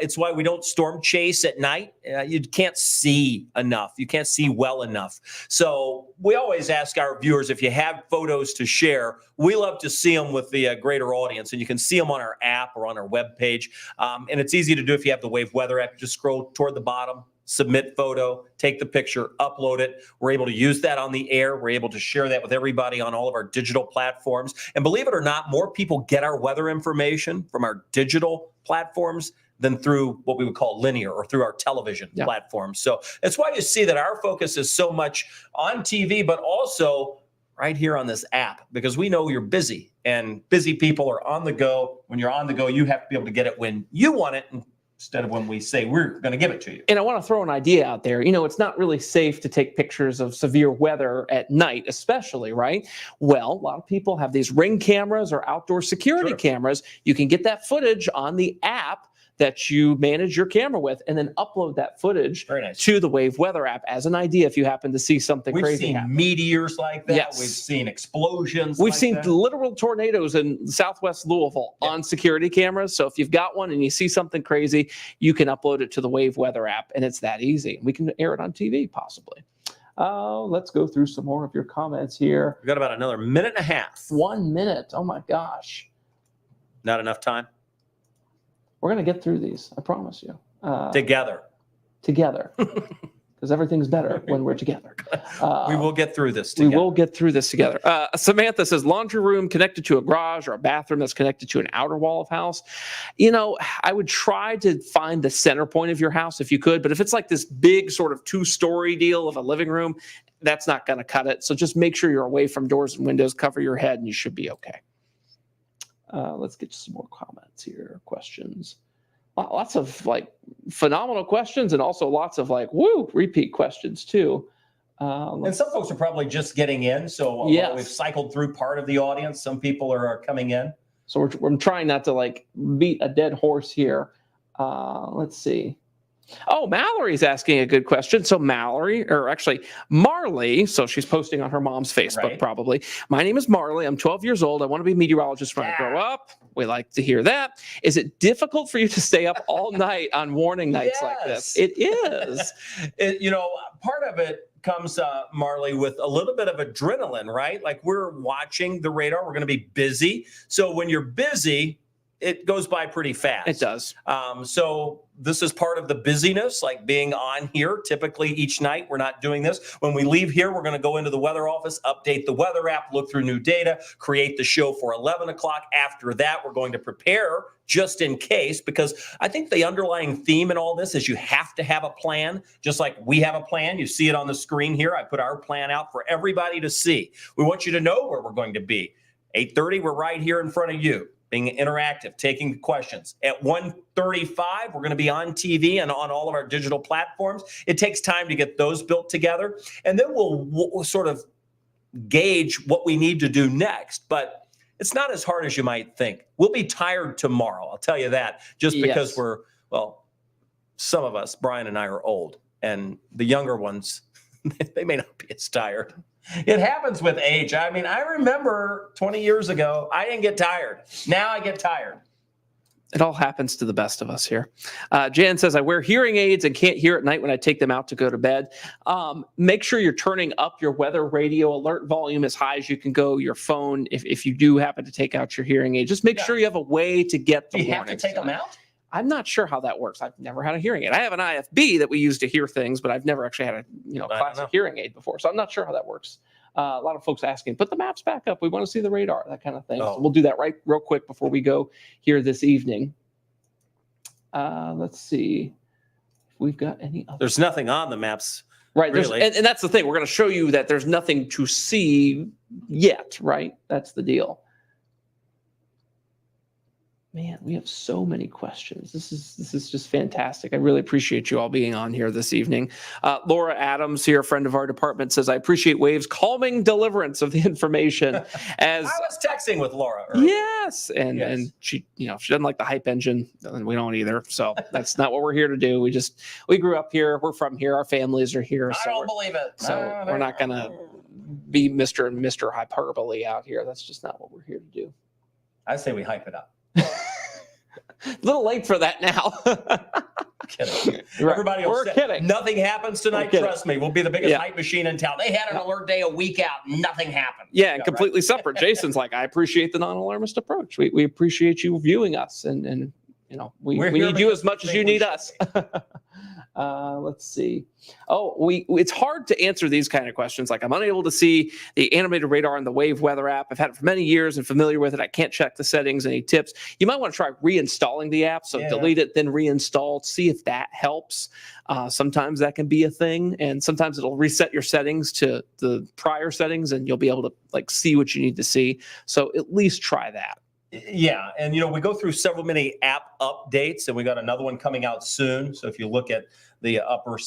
It's why we don't storm chase at night. You can't see enough. You can't see well enough. So we always ask our viewers, if you have photos to share, we love to see them with the greater audience. And you can see them on our app or on our webpage. And it's easy to do if you have the Wave Weather app. You just scroll toward the bottom, submit photo, take the picture, upload it. We're able to use that on the air. We're able to share that with everybody on all of our digital platforms. And believe it or not, more people get our weather information from our digital platforms than through what we would call linear or through our television platforms. So that's why you see that our focus is so much on TV, but also right here on this app, because we know you're busy and busy people are on the go. When you're on the go, you have to be able to get it when you want it instead of when we say we're going to give it to you. And I want to throw an idea out there. It's not really safe to take pictures of severe weather at night, especially, right? Well, a lot of people have these Ring cameras or outdoor security cameras. You can get that footage on the app that you manage your camera with, and then upload that footage to the Wave Weather app as an idea if you happen to see something crazy happen. We've seen meteors like that. Yes. We've seen explosions. We've seen literal tornadoes in southwest Louisville on security cameras. So if you've got one and you see something crazy, you can upload it to the Wave Weather app, and it's that easy. We can air it on TV, possibly. Let's go through some more of your comments here. We've got about another minute and a half. 1 minute. Oh, my gosh. Not enough time? We're going to get through these, I promise you. Together. because everything's better when we're together. We will get through this We together. will get through this together. Samantha says laundry room connected to a garage or a bathroom that's connected to an outer wall of house. I would try to find the center point of your house if you could, but if it's like this big sort of 2-story deal of a living room, that's not going to cut it. So just make sure you're away from doors and windows, cover your head, and you should be okay. Let's get some more comments here, questions. Wow, lots of phenomenal questions and also lots of repeat questions too. And some folks are probably just getting in. So yes. We've cycled through part of the audience. Some people are coming in. So we're trying not to beat a dead horse here. Let's see. Oh, Mallory's asking a good question. So Marley, so she's posting on her mom's Facebook, right. Probably. My name is Marley. I'm 12 years old. I want to be a meteorologist when I grow up. We like to hear that. Is it difficult for you to stay up all night on warning nights like this? It is. Part of it comes, Marley, with a little bit of adrenaline, right? Like we're watching the radar. We're going to be busy. So when you're busy, it goes by pretty fast. It does. So this is part of the busyness, like being on here. Typically each night, we're not doing this. When we leave here, we're going to go into the weather office, update the weather app, look through new data, create the show for 11 o'clock. After that, we're going to prepare just in case, because I think the underlying theme in all this is you have to have a plan, just like we have a plan. You see it on the screen here. I put our plan out for everybody to see. We want you to know where we're going to be. 8:30, we're right here in front of you, being interactive, taking questions. At 1:35, we're going to be on TV and on all of our digital platforms. It takes time to get those built together. And then we'll sort of gauge what we need to do next. But it's not as hard as you might think. We'll be tired tomorrow. I'll tell you that, just because some of us, Brian and I, are old. And the younger ones, they may not be as tired. It happens with age. I mean, I remember 20 years ago, I didn't get tired. Now I get tired. It all happens to the best of us here. Jan says, I wear hearing aids and can't hear at night when I take them out to go to bed. Make sure you're turning up your weather radio alert volume as high as you can go, your phone, if you do happen to take out your hearing aid. Just make sure you have a way to get the warnings. warnings. Do you have to take them out? I'm not sure how that works. I've never had a hearing aid. I have an IFB that we use to hear things, but I've never actually had a classic hearing aid before. So I'm not sure how that works. A lot of folks asking, put the maps back up. We want to see the radar, that kind of thing. So we'll do that real quick before we go here this evening. Let's see if we've got any other. There's nothing on the maps. Right. Really. And that's the thing. We're going to show you that there's nothing to see yet, right? That's the deal. Man, we have so many questions. This is just fantastic. I really appreciate you all being on here this evening. Laura Adams here, a friend of our department, says, I appreciate Wave's calming deliverance of the information. As I was texting with Laura earlier. Yes. And she, she doesn't like the hype engine, and we don't either. So that's not what we're here to do. We grew up here. We're from here. Our families are here. I don't believe it. So we're not going to be Mr. and Mr. Hyperbole out here. That's just not what we're here to do. I say we hype it up. A little late for that now. Kidding. Right. Everybody will say, kidding. Nothing happens tonight. Trust me. We'll be the biggest hype machine in town. They had an alert day a week out. Nothing happened. Yeah, and completely separate. Jason's like, I appreciate the non-alarmist approach. We appreciate you viewing us, and we need you as much as you need us. Let's see. It's hard to answer these kind of questions. Like, I'm unable to see the animated radar in the Wave weather app. I've had it for many years and familiar with it. I can't check the settings. Any tips? You might want to try reinstalling the app. So delete it, then reinstall. See if that helps. Sometimes that can be a thing, and sometimes it'll reset your settings to the prior settings, and you'll be able to see what you need to see. So at least try that. Yeah, and we go through many app updates, and we got another one coming out soon. So if you look at the upper,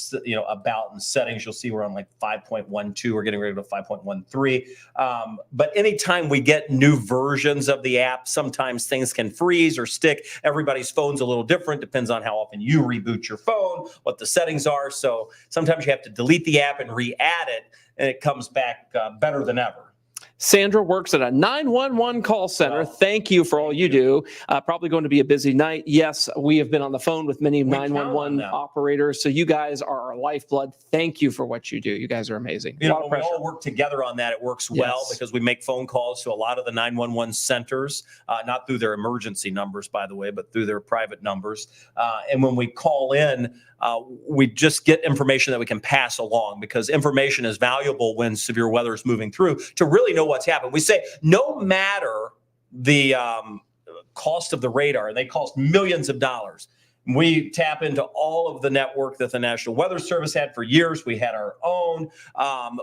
about and settings, you'll see we're on 5.12. We're getting ready to go to 5.13. But anytime we get new versions of the app, sometimes things can freeze or stick. Everybody's phone's a little different. Depends on how often you reboot your phone, what the settings are. So sometimes you have to delete the app and re-add it, and it comes back better than ever. Sandra works at a 911 call center. Thank you for all you do. Probably going to be a busy night. Yes, we have been on the phone with many 911 operators. So you guys are our lifeblood. Thank you for what you do. You guys are amazing. We all work together on that. It works well because we make phone calls to a lot of the 911 centers, not through their emergency numbers, by the way, but through their private numbers. And when we call in, we just get information that we can pass along, because information is valuable when severe weather is moving through, to really know what's happened. We say no matter the cost of the radar, and they cost millions of dollars. We tap into all of the network that the National Weather Service had for years. We had our own.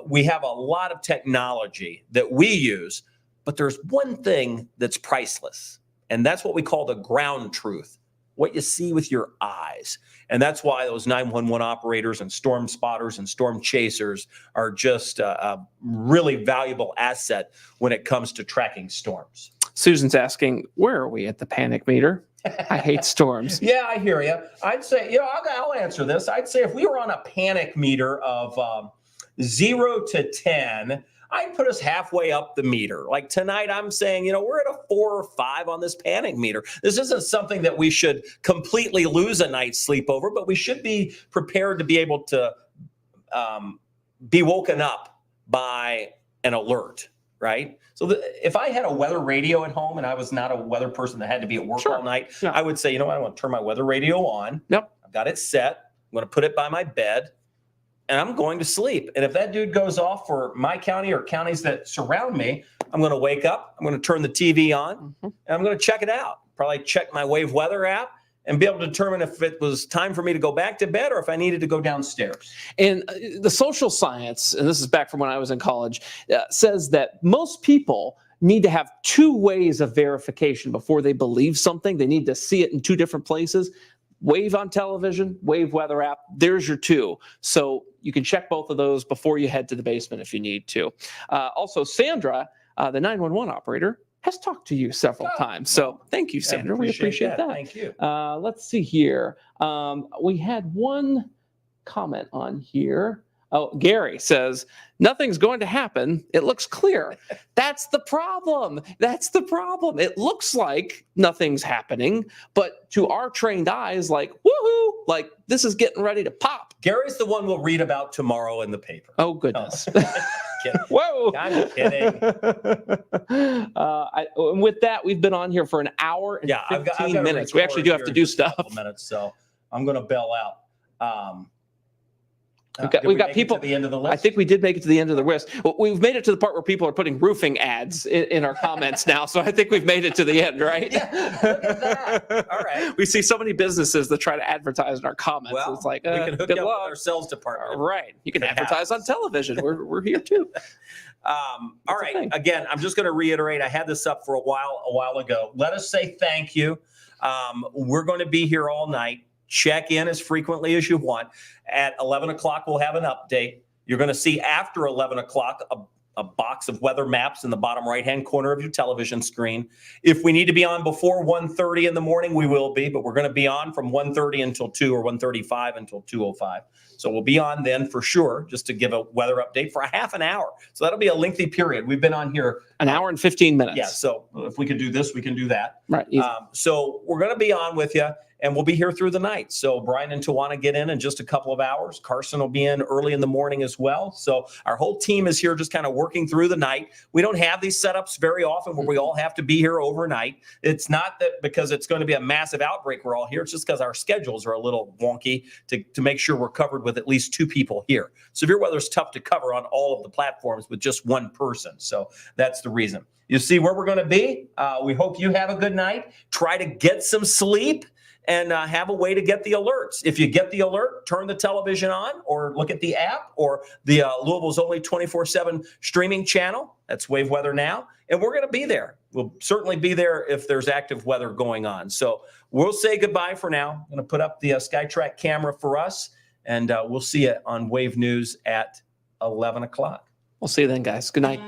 We have a lot of technology that we use, but there's one thing that's priceless, and that's what we call the ground truth, what you see with your eyes. And that's why those 911 operators and storm spotters and storm chasers are just a really valuable asset when it comes to tracking storms. Susan's asking, where are we at the panic meter? I hate storms. Yeah, I hear you. I'd say, I'll answer this. I'd say if we were on a panic meter of 0 to 10, I'd put us halfway up the meter. Like tonight, I'm saying, we're at a 4 or 5 on this panic meter. This isn't something that we should completely lose a night's sleep over, but we should be prepared to be able to be woken up by an alert, right? So if I had a weather radio at home and I was not a weather person that had to be at work all night, I would say, I want to turn my weather radio on. Yep. I've got it set. I'm going to put it by my bed, and I'm going to sleep. And if that dude goes off for my county or counties that surround me, I'm going to wake up. I'm going to turn the TV on, and I'm going to check it out. Probably check my Wave Weather app and be able to determine if it was time for me to go back to bed or if I needed to go downstairs. And the social science, and this is back from when I was in college, says that most people need to have 2 ways of verification before they believe something. They need to see it in 2 different places. Wave on television, Wave weather app, there's your 2. So you can check both of those before you head to the basement if you need to. Also, Sandra, the 911 operator, has talked to you several times. So thank you, Sandra. We appreciate that. Thank you. Let's see here. We had one comment on here. Oh, Gary says, nothing's going to happen. It looks clear. That's the problem. That's the problem. It looks like nothing's happening, but to our trained eyes, like, woohoo, like this is getting ready to pop. Gary's the one we'll read about tomorrow in the paper. Oh, goodness. Whoa. I'm kidding. And with that, we've been on here for an hour and 15 minutes. We actually do have to do stuff. Minutes, so I'm going to bail out. We've got people to the end of the list. I think we did make it to the end of the list. Well, we've made it to the part where people are putting roofing ads in our comments now. So I think we've made it to the end, right? Yeah, look at that. All right. We see so many businesses that try to advertise in our comments. Well, it's like, we can hook up with our sales department. Right. You can advertise on television. We're here too. All right. Again, I'm just going to reiterate. I had this up for a while ago. Let us say thank you. We're going to be here all night. Check in as frequently as you want. At 11 o'clock, we'll have an update. You're going to see after 11 o'clock a box of weather maps in the bottom right-hand corner of your television screen. If we need to be on before 1:30 in the morning, we will be, but we're going to be on from 1:30 until 2 or 1:35 until 2:05. So we'll be on then for sure, just to give a weather update for a half an hour. So that'll be a lengthy period. We've been on here an hour and 15 minutes. Yeah. So if we can do this, we can do that. Right. So we're going to be on with you. And we'll be here through the night. So Brian and Tawana get in just a couple of hours. Carson will be in early in the morning as well. So our whole team is here just kind of working through the night. We don't have these setups very often where we all have to be here overnight. It's not that because it's going to be a massive outbreak we're all here. It's just because our schedules are a little wonky to make sure we're covered with at least 2 people here. Severe weather is tough to cover on all of the platforms with just 1 person. So that's the reason. You see where we're going to be. We hope you have a good night. Try to get some sleep. And have a way to get the alerts. If you get the alert, turn the television on or look at the app or the Louisville's only 24/7 streaming channel. That's Wave Weather Now. And we're going to be there. We'll certainly be there if there's active weather going on. So we'll say goodbye for now. I'm going to put up the SkyTrack camera for us, and we'll see you on Wave News at 11 o'clock. We'll see you then, guys. Good night.